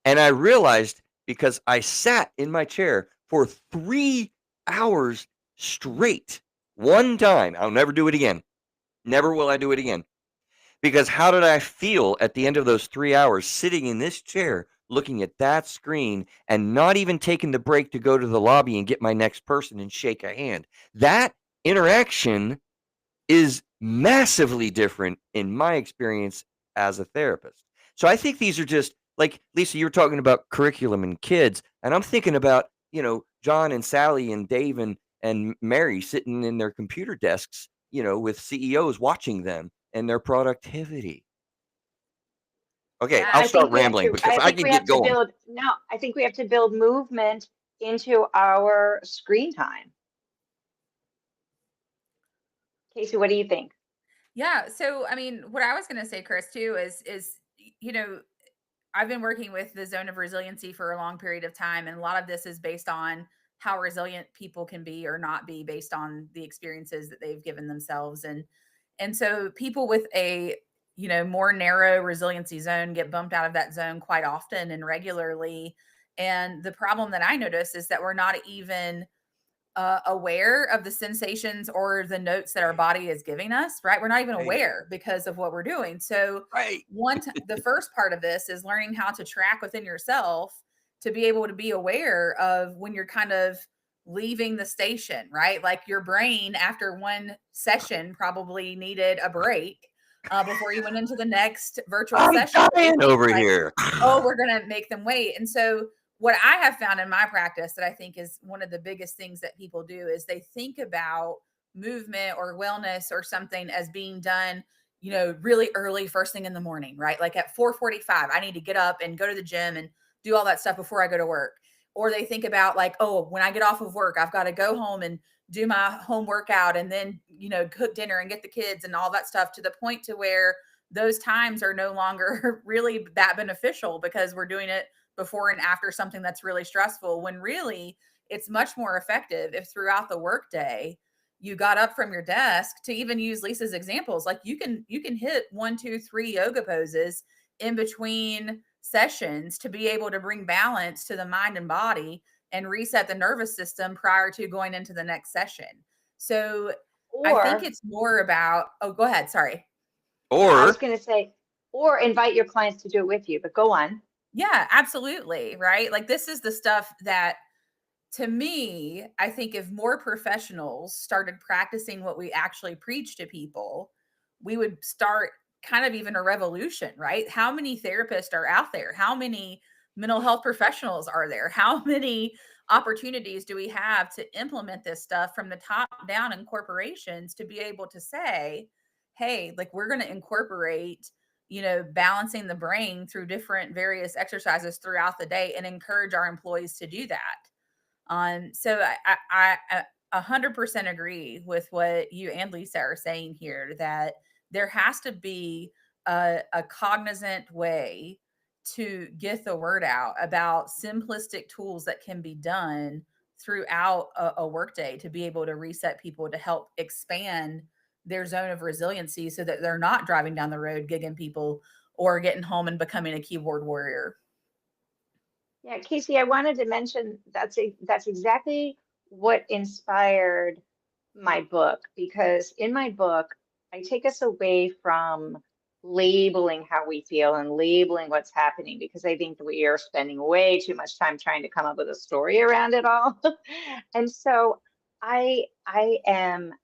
and I realized because I sat in my chair for 3 hours straight, one time. I'll never do it again. Never will I do it again. Because how did I feel at the end of those 3 hours sitting in this chair, looking at that screen and not even taking the break to go to the lobby and get my next person and shake a hand? That interaction is massively different in my experience as a therapist. So I think these are just like Lisa, you were talking about curriculum and kids, and I'm thinking about, John and Sally and Dave and Mary sitting in their computer desks, with CEOs watching them and their productivity. Okay, Yeah. I'll I think start we have rambling to, because I I think can we have get to going. build, no, I think we have to build movement into our screen time. Casey, what do you think? Yeah. So, I mean, what I was going to say, Chris, too, is, I've been working with the zone of resiliency for a long period of time. And a lot of this is based on how resilient people can be or not be based on the experiences that they've given themselves. And so people with a, more narrow resiliency zone get bumped out of that zone quite often and regularly. And the problem that I notice is that we're not even aware of the sensations or the notes that our body is giving us, right? We're not even Right. aware because of what we're doing. So, Right. the first part of this is learning how to track within yourself to be able to be aware of when you're kind of leaving the station, right? Like your brain after one session probably needed a break before you went into the next virtual I'm session. dying over Like, here. oh, we're going to make them wait. And so what I have found in my practice that I think is one of the biggest things that people do is they think about movement or wellness or something as being done, really early first thing in the morning, right? Like at 4:45, I need to get up and go to the gym and do all that stuff before I go to work. Or they think about like, oh, when I get off of work, I've got to go home and do my home workout and then, cook dinner and get the kids and all that stuff, to the point to where those times are no longer really that beneficial because we're doing it before and after something that's really stressful, when really it's much more effective if throughout the workday you got up from your desk. To even use Lisa's examples, like you can hit 1, 2, 3 yoga poses in between sessions to be able to bring balance to the mind and body and reset the nervous system prior to going into the next session. So I think Or, it's more about, oh, go ahead, sorry. no, I was Or going to say, or invite your clients to do it with you, but go on. Yeah, absolutely. Right. Like this is the stuff that, to me, I think if more professionals started practicing what we actually preach to people, we would start kind of even a revolution, right? How many therapists are out there? How many mental health professionals are there? How many opportunities do we have to implement this stuff from the top down in corporations to be able to say, hey, like we're going to incorporate, balancing the brain through different various exercises throughout the day and encourage our employees to do that. So I 100% agree with what you and Lisa are saying here, that there has to be a cognizant way to get the word out about simplistic tools that can be done throughout a workday to be able to reset people, to help expand their zone of resiliency so that they're not driving down the road gigging people or getting home and becoming a keyboard warrior. Yeah, Casey, I wanted to mention that's exactly what inspired my book, because in my book, I take us away from labeling how we feel and labeling what's happening, because I think that we are spending way too much time trying to come up with a story around it all. And so I am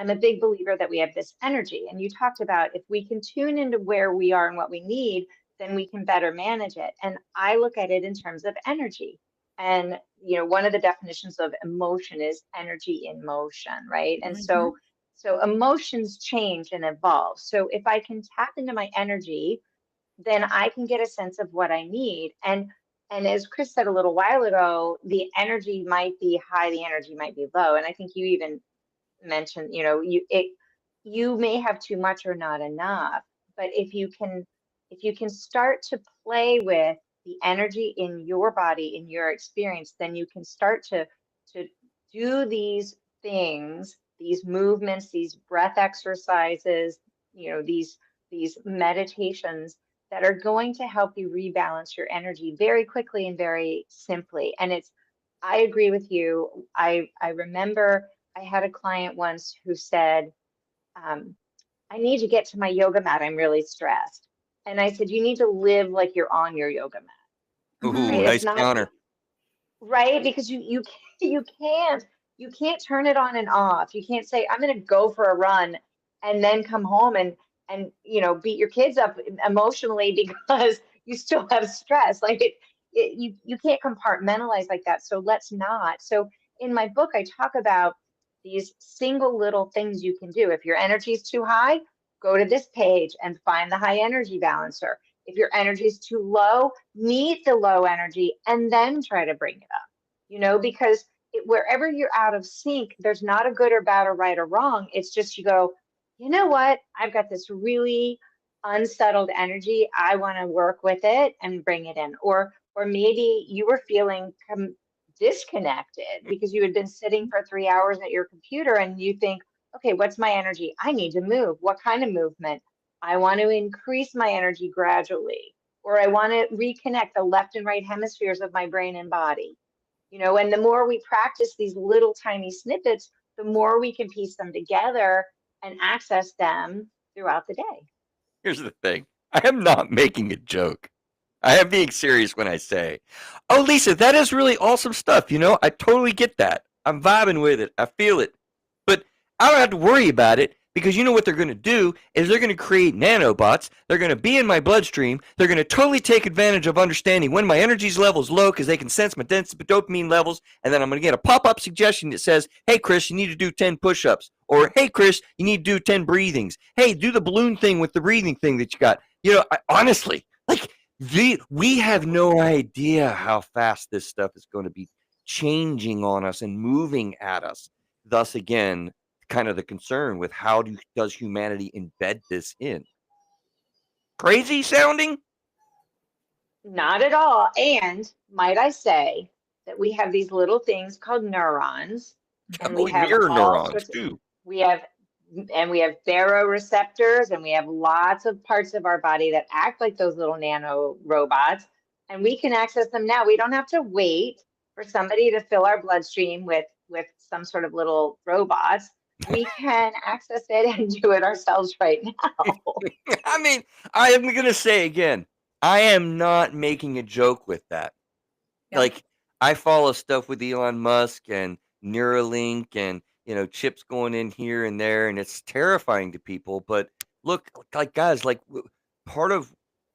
I'm a big believer that we have this energy. And you talked about if we can tune into where we are and what we need, then we can better manage it. And I look at it in terms of energy. And, one of the definitions of emotion is energy in motion, right? And Mhm. so emotions change and evolve. So if I can tap into my energy, then I can get a sense of what I need. And as Chris said a little while ago, the energy might be high, the energy might be low. And I think you even mentioned, you may have too much or not enough, but if you can start to play with the energy in your body, in your experience, then you can start to do these things, these movements, these breath exercises, these meditations that are going to help you rebalance your energy very quickly and very simply. And I agree with you. I remember I had a client once who said, I need to get to my yoga mat. I'm really stressed. And I said, you need to live like you're on your yoga mat, Ooh, Mhm. right? It's nice not counter. right, because you can't turn it on and off. You can't say, I'm going to go for a run and then come home and beat your kids up emotionally because you still have stress. Like you can't compartmentalize like that. So let's not. So in my book, I talk about these single little things you can do. If your energy is too high, go to this page and find the high energy balancer. If your energy is too low, meet the low energy and then try to bring it up, because wherever you're out of sync, there's not a good or bad or right or wrong. It's just you go, you know what? I've got this really unsettled energy. I want to work with it and bring it in. Or maybe you were feeling disconnected because you had been sitting for 3 hours at your computer and you think, okay, what's my energy? I need to move. What kind of movement? I want to increase my energy gradually, or I want to reconnect the left and right hemispheres of my brain and body. And the more we practice these little tiny snippets, the more we can piece them together and access them throughout the day. Here's the thing. I am not making a joke. I am being serious when I say, oh, Lisa, that is really awesome stuff. I totally get that. I'm vibing with it. I feel it. But I don't have to worry about it because you know what they're going to do is they're going to create nanobots. They're going to be in my bloodstream. They're going to totally take advantage of understanding when my energy level is low because they can sense my dopamine levels. And then I'm going to get a pop-up suggestion that says, hey, Chris, you need to do 10 push-ups. Or, hey, Chris, you need to do 10 breathings. Hey, do the balloon thing with the breathing thing that you got. Honestly, like, we have no idea how fast this stuff is going to be changing on us and moving at us. Thus, again, kind of the concern with how does humanity embed this in? Crazy sounding? Not at all. And might I say that we have these little things called neurons, and we Oh, have mirror all neurons sorts of, too. we have we have baroreceptors, and we have lots of parts of our body that act like those little nano robots, and we can access them now. We don't have to wait for somebody to fill our bloodstream with some sort of little robots. We can access it and do it ourselves right now. I mean, I am going to say again, I am not making a joke with that. Yeah. Like, I follow stuff with Elon Musk and Neuralink and chips going in here and there, and it's terrifying to people. But look, like guys, like part of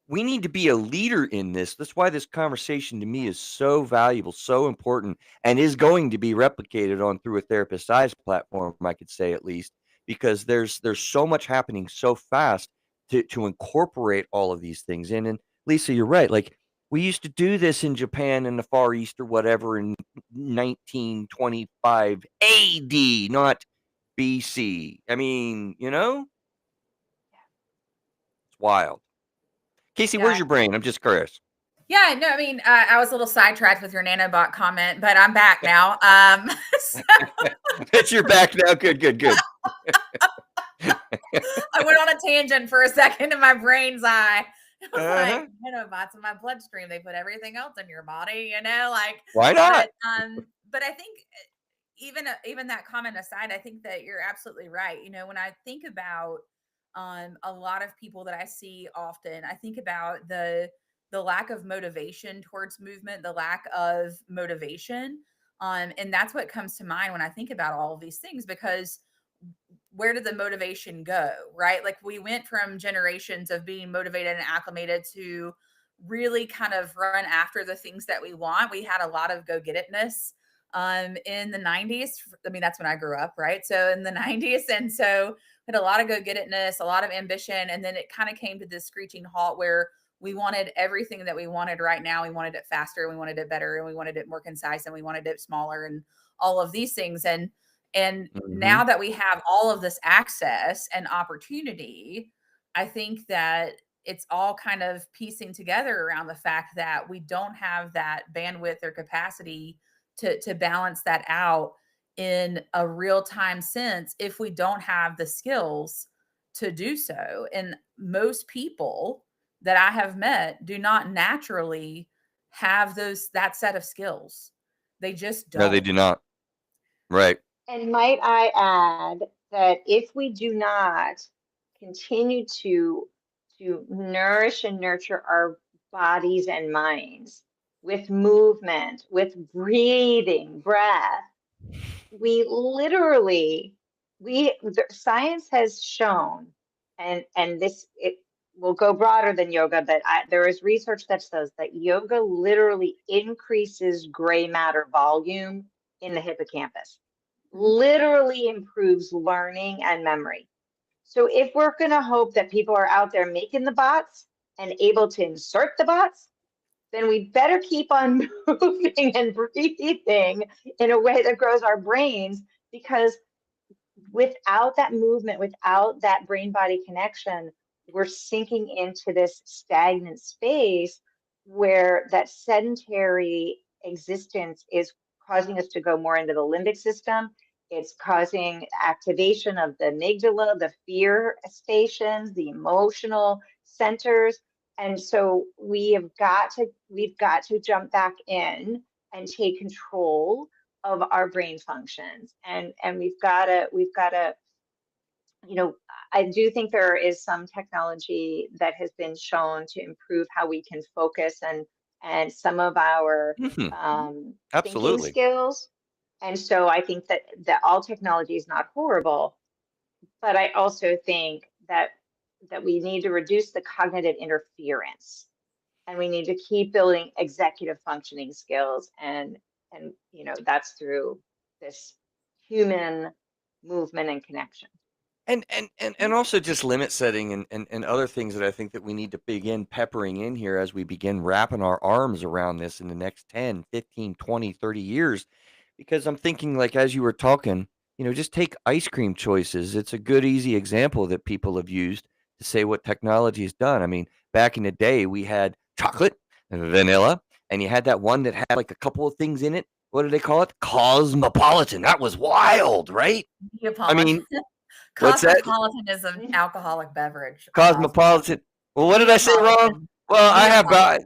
we need to be a leader in this. That's why this conversation to me is so valuable, so important, and is going to be replicated on through a therapist size platform, I could say at least, because there's so much happening so fast to incorporate all of these things in. And Lisa, you're right. Like we used to do this in Japan in the Far East or whatever in 1925 AD, not BC. I mean, it's wild. Casey, Yeah. where's your brain? I'm just curious. Yeah, no, I mean, I was a little sidetracked with your nanobot comment, but I'm back now. So That you're back now. Good. I went on a tangent for a second in my brain's eye. I was Uh-huh. like, nanobots in my bloodstream, they put everything else in your body, like, Why not? but I think even that comment aside, I think that you're absolutely right. When I think about a lot of people that I see often, I think about the lack of motivation towards movement, the lack of motivation. And that's what comes to mind when I think about all of these things, because where did the motivation go, right? Like we went from generations of being motivated and acclimated to really kind of run after the things that we want. We had a lot of go get itness in the 90s. I mean, that's when I grew up, right? So in the 90s. And so had a lot of go get itness, a lot of ambition. And then it kind of came to this screeching halt where we wanted everything that we wanted right now. We wanted it faster, we wanted it better, and we wanted it more concise, and we wanted it smaller, and all of these things. And now that we have all of this access and opportunity, I think that it's all kind of piecing together around the fact that we don't have that bandwidth or capacity to balance that out in a real-time sense if we don't have the skills to do so. And most people that I have met do not naturally have that set of skills. They just No, they don't. do not. Right. And might I add that if we do not continue to nourish and nurture our bodies and minds with movement, with breathing, breath, we literally, science has shown, and this, it will go broader than yoga, but there is research that says that yoga literally increases gray matter volume in the hippocampus, literally improves learning and memory. So if we're going to hope that people are out there making the bots and able to insert the bots, then we better keep on moving and breathing in a way that grows our brains, because without that movement, without that brain body connection, we're sinking into this stagnant space where that sedentary existence is causing us to go more into the limbic system. It's causing activation of the amygdala, the fear stations, the emotional centers. And so we've got to jump back in and take control of our brain functions, and we've got to I do think there is some technology that has been shown to improve how we can focus and some of our thinking Absolutely. skills. And so I think that all technology is not horrible, but I also think that we need to reduce the cognitive interference, and we need to keep building executive functioning skills, and that's through this human movement and connection. And also just limit setting and other things that I think that we need to begin peppering in here as we begin wrapping our arms around this in the next 10, 15, 20, 30 years. Because I'm thinking, like, as you were talking, just take ice cream choices. It's a good, easy example that people have used to say what technology has done. I mean, back in the day, we had chocolate, vanilla, and you had that one that had like a couple of things in it. What did they call it? Cosmopolitan. That was wild, right? I mean, what's that? Cosmopolitan is an alcoholic beverage. Cosmopolitan. Well, what did I say wrong? Well, I have got.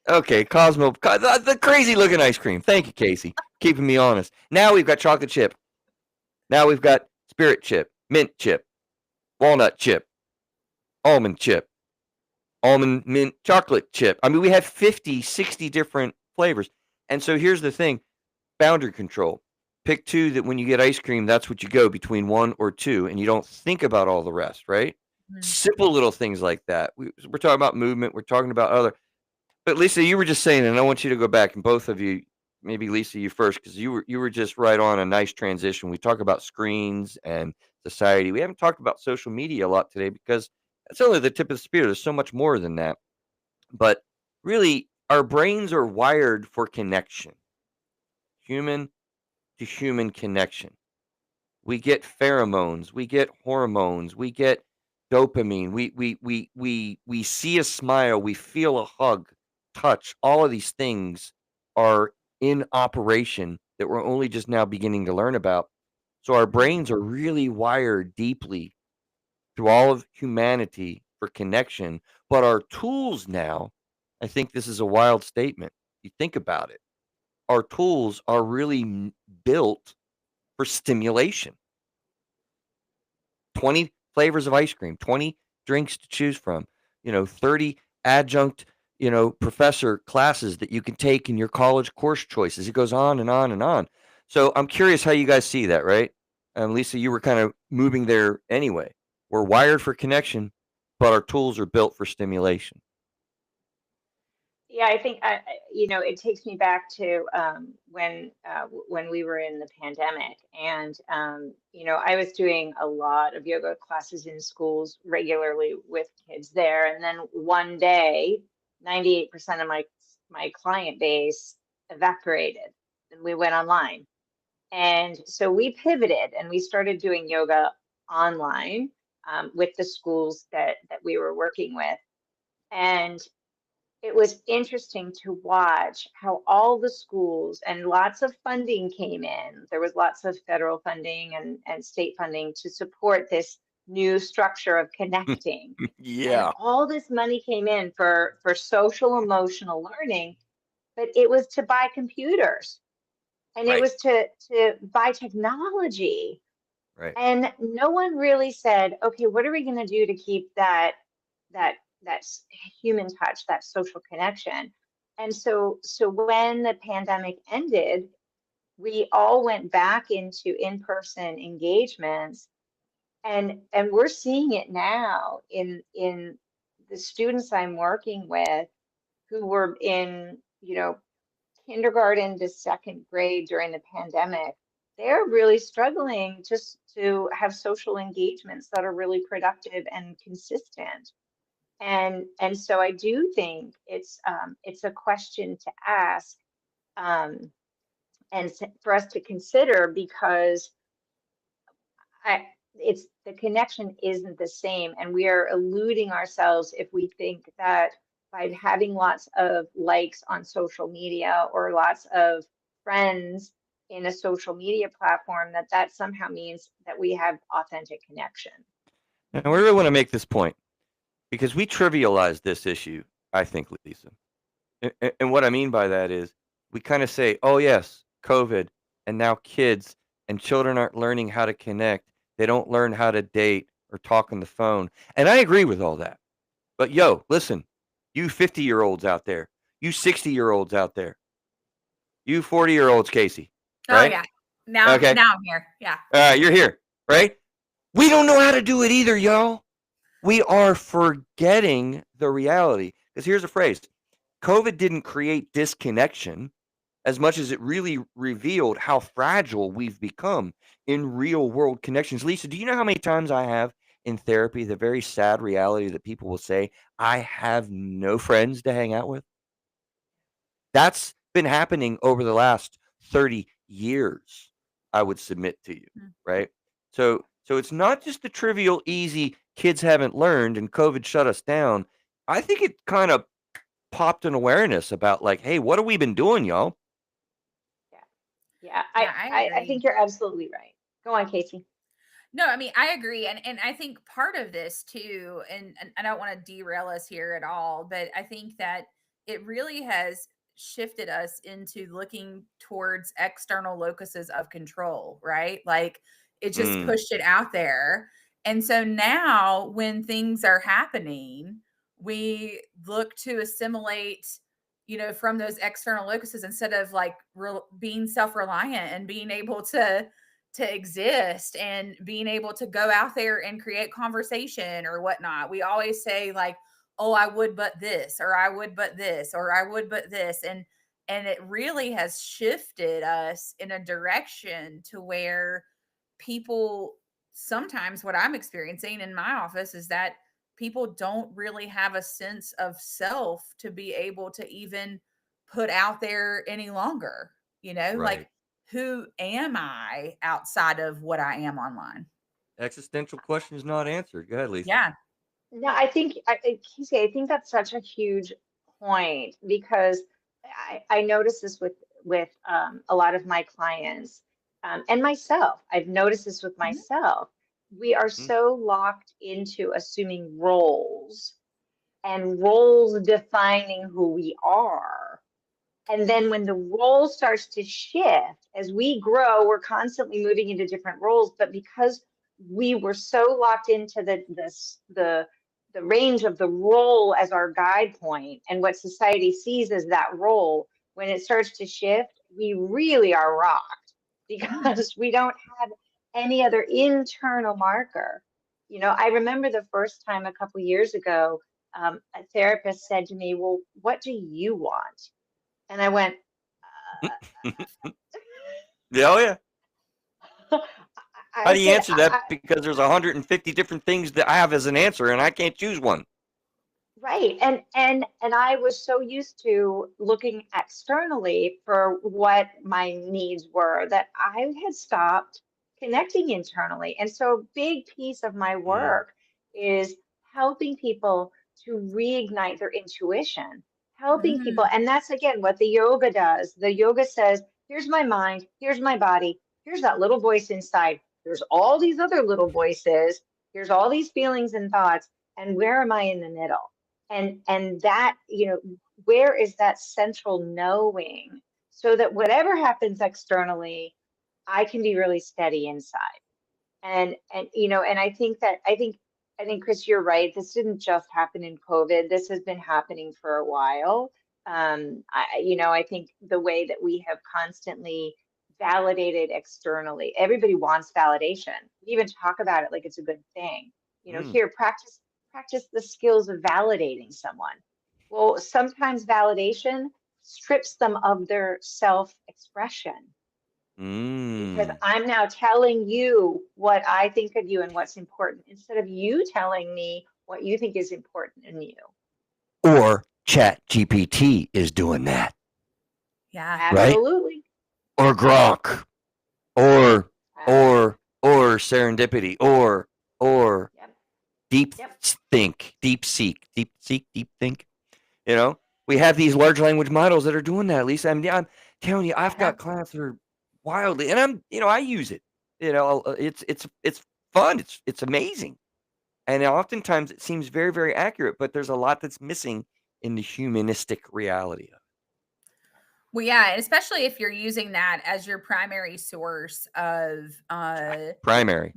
Okay, the crazy looking ice cream. Thank you, Casey, keeping me honest. Now we've got chocolate chip. Now we've got spirit chip, mint chip, walnut chip, almond chip, almond mint chocolate chip. I mean, we have 50, 60 different flavors. And so here's the thing, boundary control. Pick two that when you get ice cream, that's what you go between one or two, and you don't think about all the rest, right? Mm. Simple little things like that. We're talking about movement. We're talking about other. But Lisa, you were just saying, and I want you to go back, and both of you, maybe Lisa, you first, because you were just right on a nice transition. We talk about screens and society. We haven't talked about social media a lot today because that's only the tip of the spear. There's so much more than that. But really, our brains are wired for connection, human to human connection. We get pheromones, we get hormones, we get dopamine. We see a smile, we feel a hug, touch. All of these things are in operation that we're only just now beginning to learn about. So our brains are really wired deeply through all of humanity for connection, but our tools now, I think this is a wild statement. You think about it. Our tools are really built for stimulation. 20 flavors of ice cream, 20 drinks to choose from, 30 adjunct, professor classes that you can take in your college course choices. It goes on and on and on. So I'm curious how you guys see that, right? Lisa, you were kind of moving there anyway. We're wired for connection, but our tools are built for stimulation. Yeah, I think it takes me back to when we were in the pandemic, and I was doing a lot of yoga classes in schools regularly with kids there, and then one day, 98% of my client base evaporated, and we went online, and so we pivoted and we started doing yoga online with the schools that we were working with, and it was interesting to watch how all the schools and lots of funding came in. There was lots of federal funding and state funding to support this new structure of connecting. And Yeah, all this money came in for social emotional learning, but it was to buy computers and it right, was to buy technology. right. And no one really said, okay, what are we going to do to keep that that's human touch, that social connection? And so when the pandemic ended, we all went back into in-person engagements, and we're seeing it now in the students I'm working with who were in, kindergarten to second grade during the pandemic. They're really struggling just to have social engagements that are really productive and consistent. And so I do think it's a question to ask, um, and for us to consider, because it's the connection isn't the same, and we are eluding ourselves if we think that by having lots of likes on social media or lots of friends in a social media platform, that somehow means that we have authentic connection. Now, I really want to make this point because we trivialize this issue, I think, Lisa. And what I mean by that is we kind of say, oh, yes, COVID, and now kids and children aren't learning how to connect. They don't learn how to date or talk on the phone. And I agree with all that. But yo, listen, you 50-year-olds out there, you 60-year-olds out there, you 40-year-olds, Casey, Oh right? yeah. Now Okay. now I'm here. Yeah. All right, you're here, right? We don't know how to do it either, y'all. We are forgetting the reality. Because here's a phrase: COVID didn't create disconnection as much as it really revealed how fragile we've become in real world connections. Lisa, do you know how many times I have in therapy the very sad reality that people will say, I have no friends to hang out with? That's been happening over the last 30 years, I would submit to you, Mm. right? So it's not just the trivial, easy kids haven't learned and COVID shut us down. I think it kind of popped an awareness about like, hey, what have we been doing, y'all? Yeah, yeah, Yeah, I I agree. think you're absolutely right. Go on, Casey. No, I mean, I agree. And I think part of this too, and I don't want to derail us here at all, but I think that it really has shifted us into looking towards external locuses of control, right? Like it just Mm. pushed it out there. And so now when things are happening, we look to assimilate, from those external locuses instead of like being self-reliant and being able to to exist and being able to go out there and create conversation or whatnot. We always say like, oh, I would but this, or I would but this, or I would but this. And it really has shifted us in a direction to where people, sometimes what I'm experiencing in my office is that people don't really have a sense of self to be able to even put out there any longer, like, Right. who am I outside of what I am online? Existential questions not answered. Go ahead, Lisa. Yeah. No, I think, Casey, I think that's such a huge point because I notice this with a lot of my clients and myself. I've noticed this with Mhm. myself. We are Mm, so locked into assuming roles and roles defining who we are. And then when the role starts to shift, as we grow, we're constantly moving into different roles. But because we were so locked into the range of the role as our guide point and what society sees as that role, when it starts to shift, we really are rocked Mhm. because we don't have any other internal marker. I remember the first time a couple years ago, a therapist said to me, "Well, what do you want?" And I went, yeah, oh yeah. I, How I do you said, answer that? Because there's 150 different things that I have as an answer, and I can't choose one. right. And I was so used to looking externally for what my needs were that I had stopped connecting internally. And so a big piece of my Mm, work is helping people to reignite their intuition, helping people. Mm. And that's again what the yoga does. The yoga says, here's my mind, here's my body, here's that little voice inside. There's all these other little voices. Here's all these feelings and thoughts. And where am I in the middle? And that, where is that central knowing so that whatever happens externally, I can be really steady inside. And I think Chris, you're right. This didn't just happen in COVID. This has been happening for a while. I think the way that we have constantly validated externally, everybody wants validation. We even talk about it like it's a good thing. mm, Here, practice the skills of validating someone. Well, sometimes validation strips them of their self-expression because mm. I'm now telling you what I think of you and what's important instead of you telling me what you think is important in you. Or Chat GPT is doing that, Yeah. right? Absolutely. Or Yep. Gronk, or Uh, or Serendipity, or yep. Deep Yep. Deep Seek, Deep Think. You know, we have these large language models that are doing that. Lisa, I'm telling you, I've Uh-huh. got clients that are wildly, and I use it. It's fun. It's amazing, and oftentimes it seems very, very accurate. But there's a lot that's missing in the humanistic reality of Well, yeah, and especially if you're using that as your primary source of primary.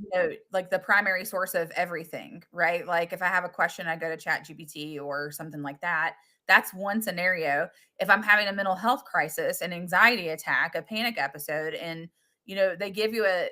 like the primary source of everything, right? Like if I have a question, I go to Chat GPT or something like that. That's one scenario. If I'm having a mental health crisis, an anxiety attack, a panic episode, and they give you a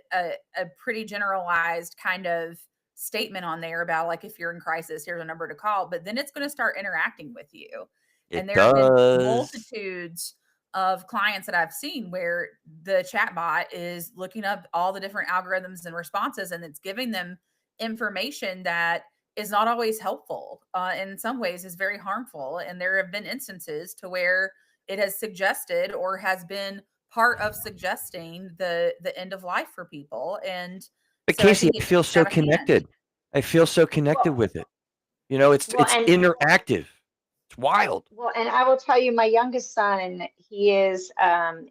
pretty generalized kind of statement on there about like if you're in crisis, here's a number to call, but then it's going to start interacting with you. And It there have been does. multitudes of clients that I've seen where the chatbot is looking up all the different algorithms and responses, and it's giving them information that is not always helpful. In some ways, is very harmful. And there have been instances to where it has suggested or has been part of suggesting the end of life for people. And But so I Casey, think I it feel gets so out of hand. connected. I feel so connected Well, with it. It's well, it's and interactive. It's wild. well, and I will tell you, my youngest son, he is an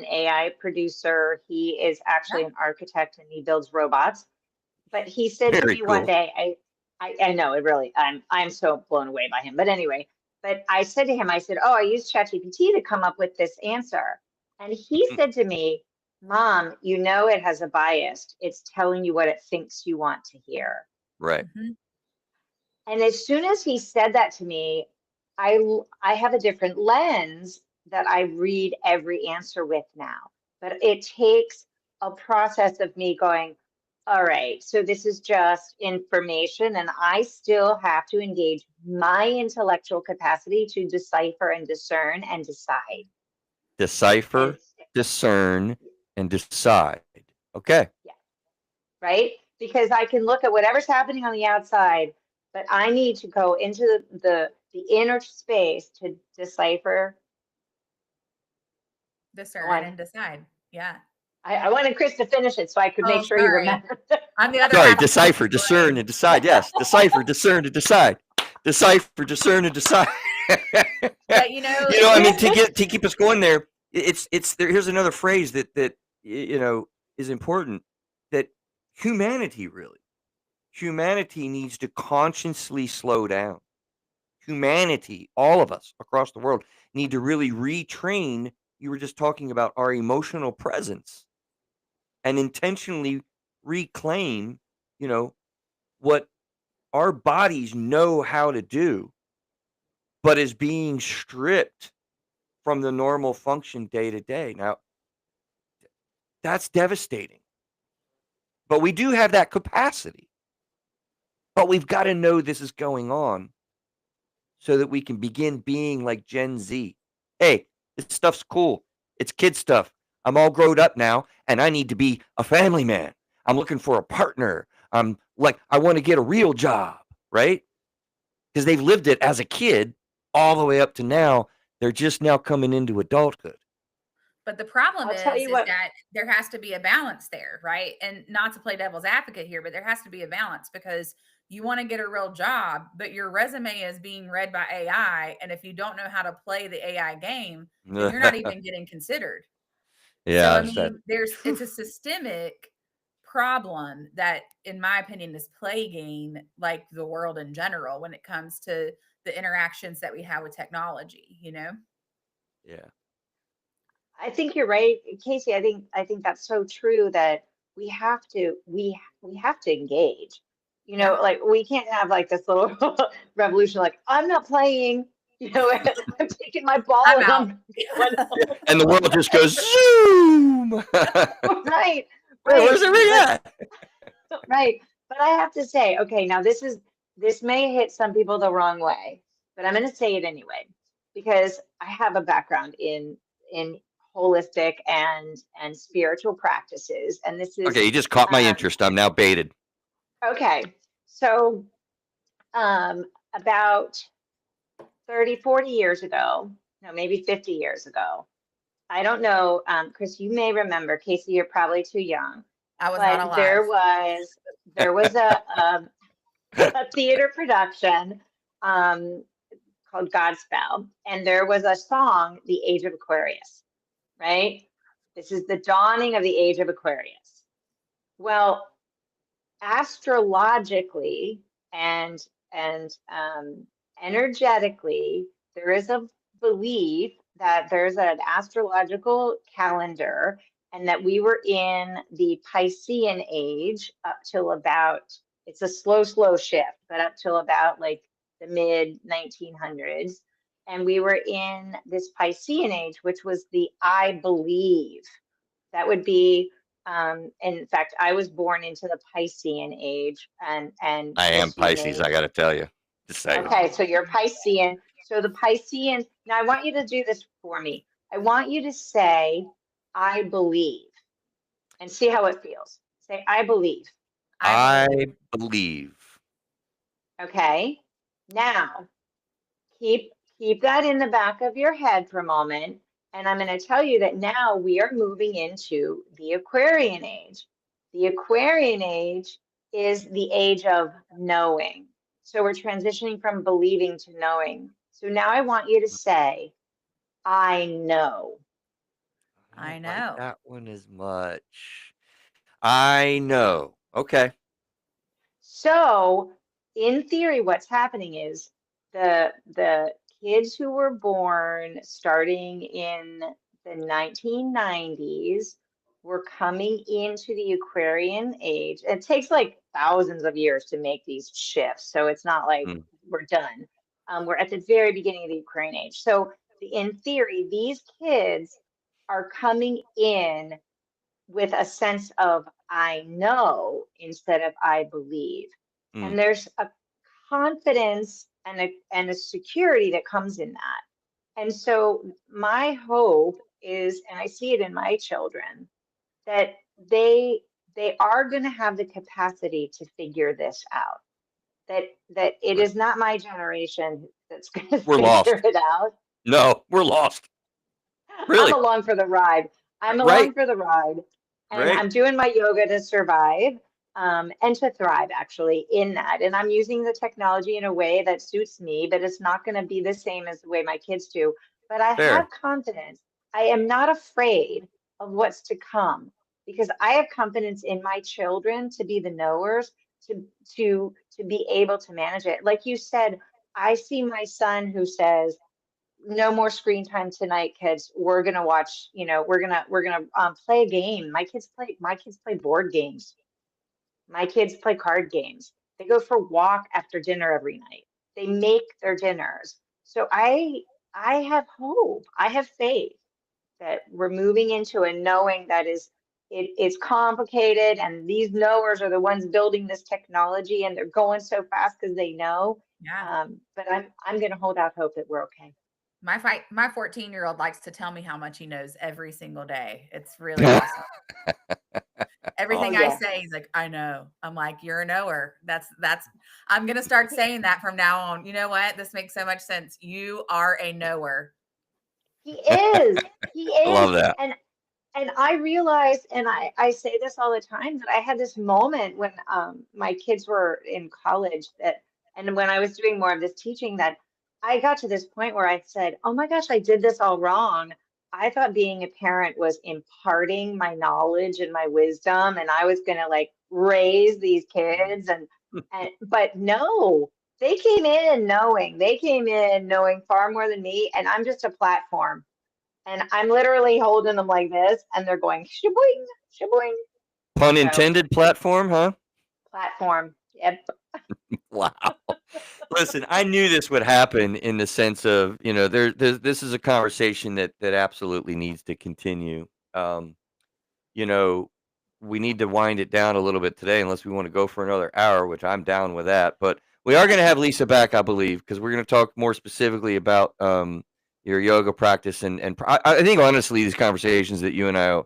AI producer. He is actually Yeah. an architect and he builds robots. But he said to Very me one cool. day, I know it really, I'm so blown away by him. But anyway, but I said to him, I said, "Oh, I used ChatGPT to come up with this answer." And he said to me, "Mom, it has a bias. It's telling you what it thinks you want to hear." Right. Mhm. And as soon as he said that to me, I have a different lens that I read every answer with now. But it takes a process of me going, all right, so this is just information, and I still have to engage my intellectual capacity to decipher and discern and decide. Decipher, And discern, and decide. Okay. yeah, right? Because I can look at whatever's happening on the outside, but I need to go into the inner space to decipher. Discern and decide. Yeah. I wanted Chris to finish it so I could make Oh, sure he sorry. remembered. I'm the other Sorry, half of decipher, the discern, brain. and decide. Yes, decipher, discern, and decide. Decipher, discern, and decide. But you know, I mean, to keep us going there, it's there. Here's another phrase that is important. That humanity needs to consciously slow down. Humanity, all of us across the world, need to really retrain. You were just talking about our emotional presence and intentionally reclaim, what our bodies know how to do, but is being stripped from the normal function day to day. Now, that's devastating. But we do have that capacity. But we've got to know this is going on so that we can begin being like Gen Z. Hey, this stuff's cool. It's kid stuff. I'm all grown up now and I need to be a family man. I'm looking for a partner. I'm like, I want to get a real job, right? Because they've lived it as a kid all the way up to now. They're just now coming into adulthood. but the problem I'll tell is you what. that there has to be a balance there, right? And not to play devil's advocate here, but there has to be a balance because you want to get a real job, but your resume is being read by AI. And if you don't know how to play the AI game, then you're not even getting considered. So, I Yeah, mean, it's a systemic problem that, in my opinion, is plaguing like the world in general when it comes to the interactions that we have with technology, yeah. I think you're right, Casey. I think that's so true that we have to engage. Yeah. Like we can't have like this little revolution. Like I'm not playing. I'm taking my ball I'm and out. I'm going home. And the world just goes zoom. Right, Where's right, everybody at? right. But I have to say, okay, now this may hit some people the wrong way, but I'm going to say it anyway because I have a background in holistic and spiritual practices, and this is Okay, you just caught my um, interest. I'm now baited. okay. So about 30, 40 years ago, no, maybe 50 years ago. I don't know, Chris, you may remember, Casey, you're probably too young, I was not but alive. there was a theater production called Godspell, and there was a song, The Age of Aquarius, right? This is the dawning of the Age of Aquarius. Well, astrologically and energetically, there is a belief that there's an astrological calendar and that we were in the Piscean age up till about, it's a slow shift, but up till about like the mid 1900s. And we were in this Piscean age, which was the I believe. That would be, in fact, I was born into the Piscean age, and I am just you Pisces, name. I got to tell you. Just saying. Okay, so you're Piscean. So the Piscean. Now I want you to do this for me. I want you to say, "I believe," and see how it feels. Say, "I believe." I I believe. believe. Okay. Now keep that in the back of your head for a moment. And I'm going to tell you that now we are moving into the Aquarian age. The Aquarian age is the age of knowing. So we're transitioning from believing to knowing. So now I want you to say, I know. I I don't like know. that one as much. I know. Okay. So, in theory, what's happening is the kids who were born starting in the 1990s were coming into the Aquarian age. It takes like thousands of years to make these shifts, so it's not like Mm. we're done. We're at the very beginning of the Aquarian age. So, in theory, these kids are coming in with a sense of I know instead of I believe. Mm. And there's a confidence and a security that comes in that. And so my hope is, and I see it in my children, that they are going to have the capacity to figure this out. That it Right. is not my generation that's going to We're figure lost. it out. No, we're lost. I'm Really? along for the ride. I'm Right. along for the ride. And Right. I'm doing my yoga to survive and to thrive, actually, in that. And I'm using the technology in a way that suits me, but it's not going to be the same as the way my kids do. But I Fair. have confidence. I am not afraid of what's to come because I have confidence in my children to be the knowers, to to be able to manage it. Like you said, I see my son who says, no more screen time tonight, kids. We're gonna watch, we're gonna play a game. My kids play board games. My kids play card games. They go for a walk after dinner every night. They make their dinners. So I have hope. I have faith that we're moving into a knowing that it's complicated, and these knowers are the ones building this technology, and they're going so fast because they know. Yeah. But I'm gonna hold out hope that we're okay. My 14-year-old likes to tell me how much he knows every single day. It's really awesome. Oh Everything I yeah. say, he's like, I know. I'm like, you're a knower. That's I'm gonna start saying that from now on. You know what? This makes so much sense. You are a knower. He is. He I is. love that. And I realized, and I say this all the time, that I had this moment when my kids were in college, that and when I was doing more of this teaching, that I got to this point where I said, oh my gosh, I did this all wrong. I thought being a parent was imparting my knowledge and my wisdom, and I was gonna like raise these kids, and but no, they came in knowing far more than me, and I'm just a platform. And I'm literally holding them like this, and they're going shaboing, shaboing. Pun So intended platform, huh? platform. Yep. Wow. Listen, I knew this would happen in the sense of, this is a conversation that absolutely needs to continue. You know, we need to wind it down a little bit today, unless we want to go for another hour, which I'm down with that. But we are going to have Lisa back, I believe, because we're going to talk more specifically about your yoga practice, and I think honestly these conversations that you and I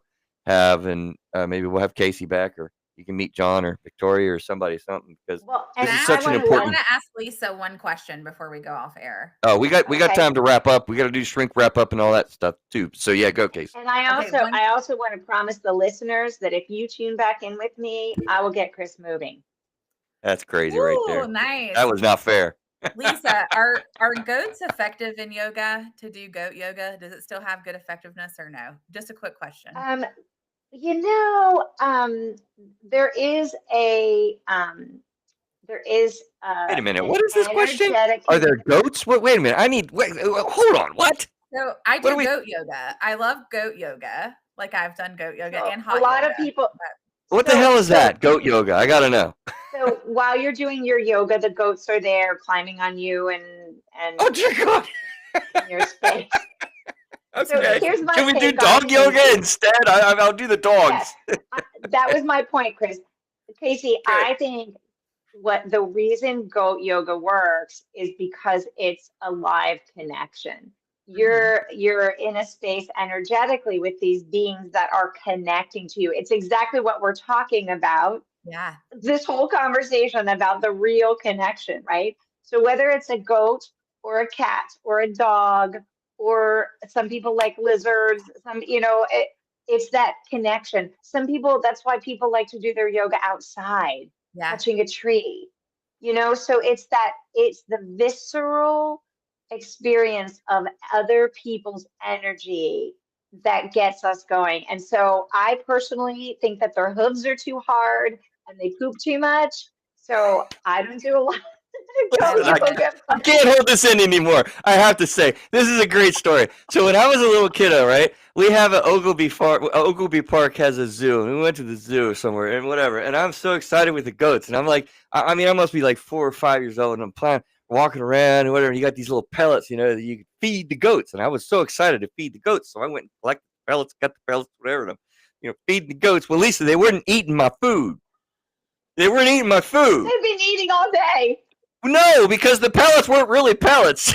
have, and maybe we'll have Casey back, or you can meet John or Victoria or something, because Well, this and is I such an want to I let. want important. to ask Lisa one question before we go off air. Oh, we got Okay. time to wrap up. We got to do shrink wrap up and all that stuff too. So yeah, go Casey. And I Okay, also, I also want to promise the listeners that if you tune back in with me, I will get Chris moving. That's crazy right Ooh, there. nice. That was not fair. Lisa, are goats effective in yoga, to do goat yoga? Does it still have good effectiveness or no? Just a quick question. You know, there is a there is Wait a minute. an What is this question? energetic. Are there goats? Wait a minute. Hold on. What? So I What do are we? goat yoga. I love goat yoga. Like I've done goat yoga So and a hot lot yoga. of people. What the So hell is so that? Goat yoga. I gotta know. so while you're doing your yoga, the goats are there climbing on you and Oh dear God. in your space. So Okay. here's my Can we do take on it, dog yoga Casey. instead? I'll do the Yes, dogs. that was my point, Chris. Casey, Okay. I think what the reason goat yoga works is because it's a live connection. You're in a space energetically with these beings that are connecting to you. It's exactly what we're talking about. Yeah. This whole conversation about the real connection, right? So whether it's a goat or a cat or a dog, or some people like lizards, it's that connection. Some people, that's why people like to do their yoga outside, Yeah. touching a tree. So it's the visceral experience of other people's energy that gets us going. And so I personally think that their hooves are too hard and they poop too much. So I don't do a lot of goat Listen, yoga. I can't hold this in anymore. I have to say, this is a great story. So when I was a little kiddo, right, we have Ogilvy Park has a zoo, and we went to the zoo somewhere and whatever. And I'm so excited with the goats, and I'm like, I mean, I must be like 4 or 5 years old, and I'm playing, walking around and whatever. And you got these little pellets, that you can feed the goats, and I was so excited to feed the goats. So I went and collected the pellets, got the pellets, whatever. And I'm feeding the goats. Well, Lisa, they weren't eating my food. They weren't eating my food. They've been eating all day. No, because the pellets weren't really pellets.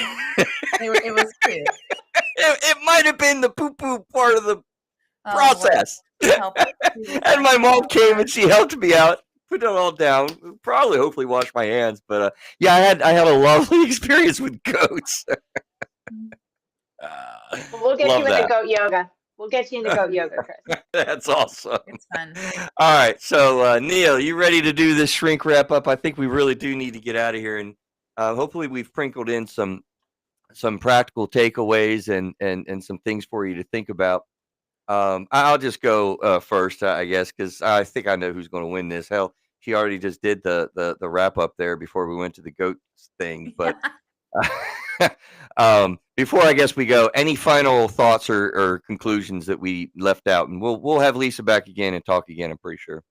It was food. It might have been the poo-poo part of the process. Help us. And my mom came and she helped me out, put it all down. Probably, hopefully, wash my hands. But yeah, I had a lovely experience with goats. We'll get you into goat yoga. We'll get you into goat yoga, Chris. That's awesome. It's fun. All right, so Neil, you ready to do this shrink wrap up? I think we really do need to get out of here, and hopefully we've sprinkled in some practical takeaways and some things for you to think about. I'll just go first, I guess, because I think I know who's going to win this. Hell, she already just did the wrap up there before we went to the goat thing. But before I guess we go, any final thoughts or conclusions that we left out, and we'll have Lisa back again and talk again. I'm pretty sure.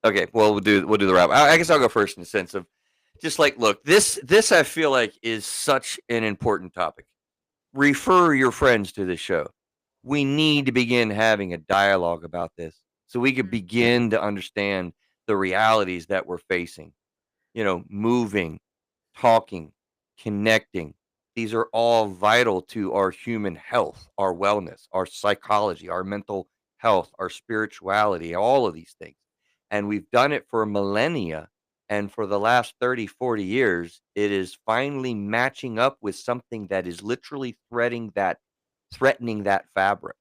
Okay, well we'll do the wrap. I guess I'll go first in the sense of just like, look, this I feel like is such an important topic. Refer your friends to this show. We need to begin having a dialogue about this so we could begin to understand the realities that we're facing. Moving, talking, connecting. These are all vital to our human health, our wellness, our psychology, our mental health, our spirituality, all of these things. And we've done it for millennia. And for the last 30, 40 years, it is finally matching up with something that is literally threatening that fabric.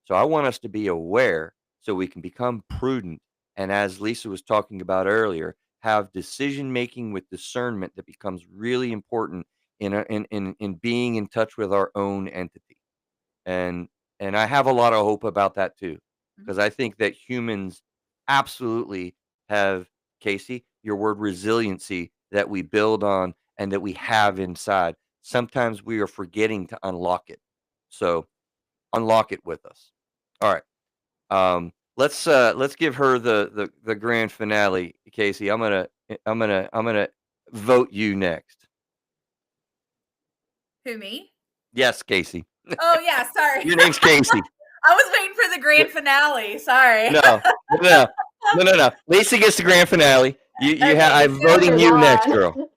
So I want us to be aware so we can become prudent. And as Lisa was talking about earlier, have decision making with discernment that becomes really important in being in touch with our own entity. And I have a lot of hope about that too, because I think that humans absolutely have, Casey, your word resiliency that we build on and that we have inside. Sometimes we are forgetting to unlock it. So unlock it with us. All right. Let's give her the grand finale, Casey. I'm gonna vote you next. Who, me? Yes, Casey. Oh yeah, sorry. Your name's Casey. I was waiting for the grand finale. Sorry. No. Lisa gets the grand finale. I'm voting you next, girl.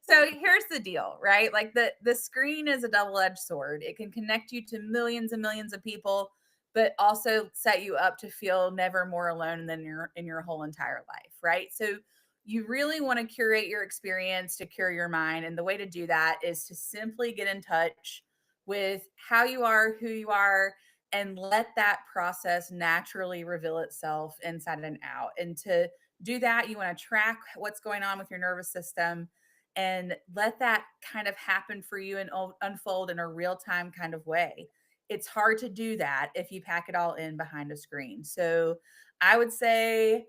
So here's the deal, right? Like the screen is a double-edged sword. It can connect you to millions and millions of people, but also set you up to feel never more alone than in your whole entire life, right? So you really want to curate your experience to cure your mind. And the way to do that is to simply get in touch with how you are, who you are, and let that process naturally reveal itself inside and out. And to do that, you want to track what's going on with your nervous system and let that kind of happen for you and unfold in a real-time kind of way. It's hard to do that if you pack it all in behind a screen. So I would say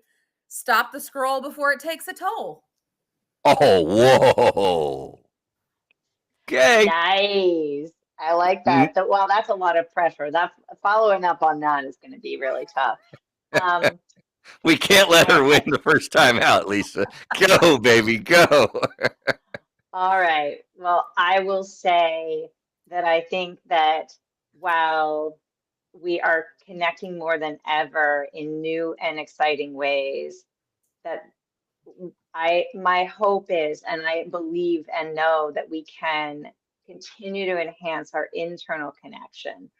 stop the scroll before it takes a toll. Oh, whoa. Okay. Nice. I like that. Well, that's a lot of pressure. That following up on that is going to be really tough. We can't let her win the first time out, Lisa. Go, baby, go. All right. Well, I will say that I think that while we are connecting more than ever in new and exciting ways, that my hope is, and I believe and know that we can continue to enhance our internal connection,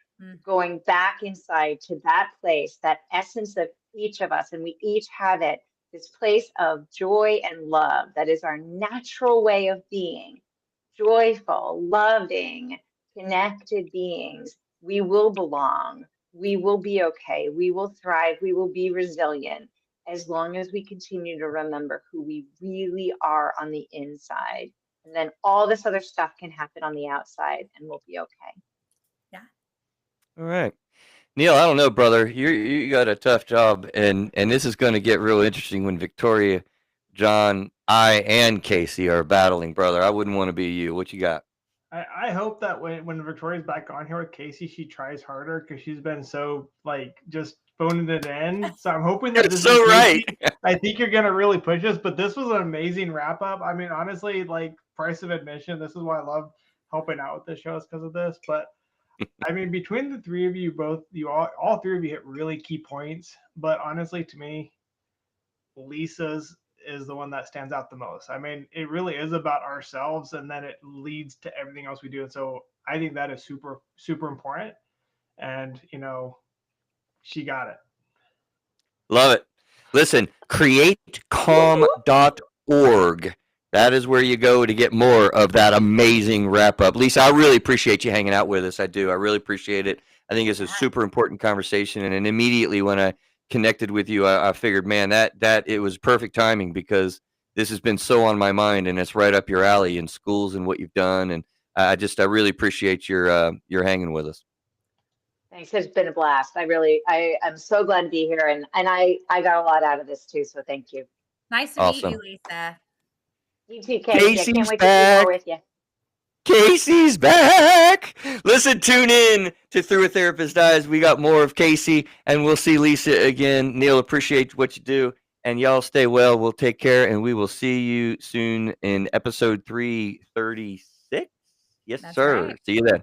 going back inside to that place, that essence of each of us, and we each have it, this place of joy and love that is our natural way of being, joyful, loving, connected beings. We will belong. We will be okay. We will thrive. We will be resilient as long as we continue to remember who we really are on the inside. And then all this other stuff can happen on the outside and we'll be okay. Yeah. All right. Neil, I don't know, brother. You got a tough job, and this is going to get real interesting when Victoria, John, I, and Casey are battling, brother. I wouldn't want to be you. What you got? I hope that when Victoria's back on here with Casey, she tries harder because she's been so just phoning it in. So I'm hoping that this so is right. I think you're gonna really push us, but this was an amazing wrap up. I mean, honestly, price of admission. This is why I love helping out with this show is because of this. But I mean, between the three of you, all three of you hit really key points. But honestly, to me, Lisa's is the one that stands out the most. I mean, it really is about ourselves, and then it leads to everything else we do. And so I think that is super, super important. And she got it. Love it. Listen, createcalm.org. That is where you go to get more of that amazing wrap up. Lisa, I really appreciate you hanging out with us. I do. I really appreciate it. I think it's a super important conversation. And then immediately when I connected with you, I figured, man, that it was perfect timing because this has been so on my mind and it's right up your alley in schools and what you've done. And I really appreciate your hanging with us. Thanks. It's been a blast. I'm so glad to be here. And I got a lot out of this too. So thank you. Nice to meet you, Lisa. You too, Casey. I can't wait to do more with you. Casey's back. Listen, tune in to Through a Therapist Eyes. We got more of Casey, and we'll see Lisa again. Neil, appreciate what you do, and y'all stay well. We'll take care, and we will see you soon in episode 336. Yes, sir. Right. See you then.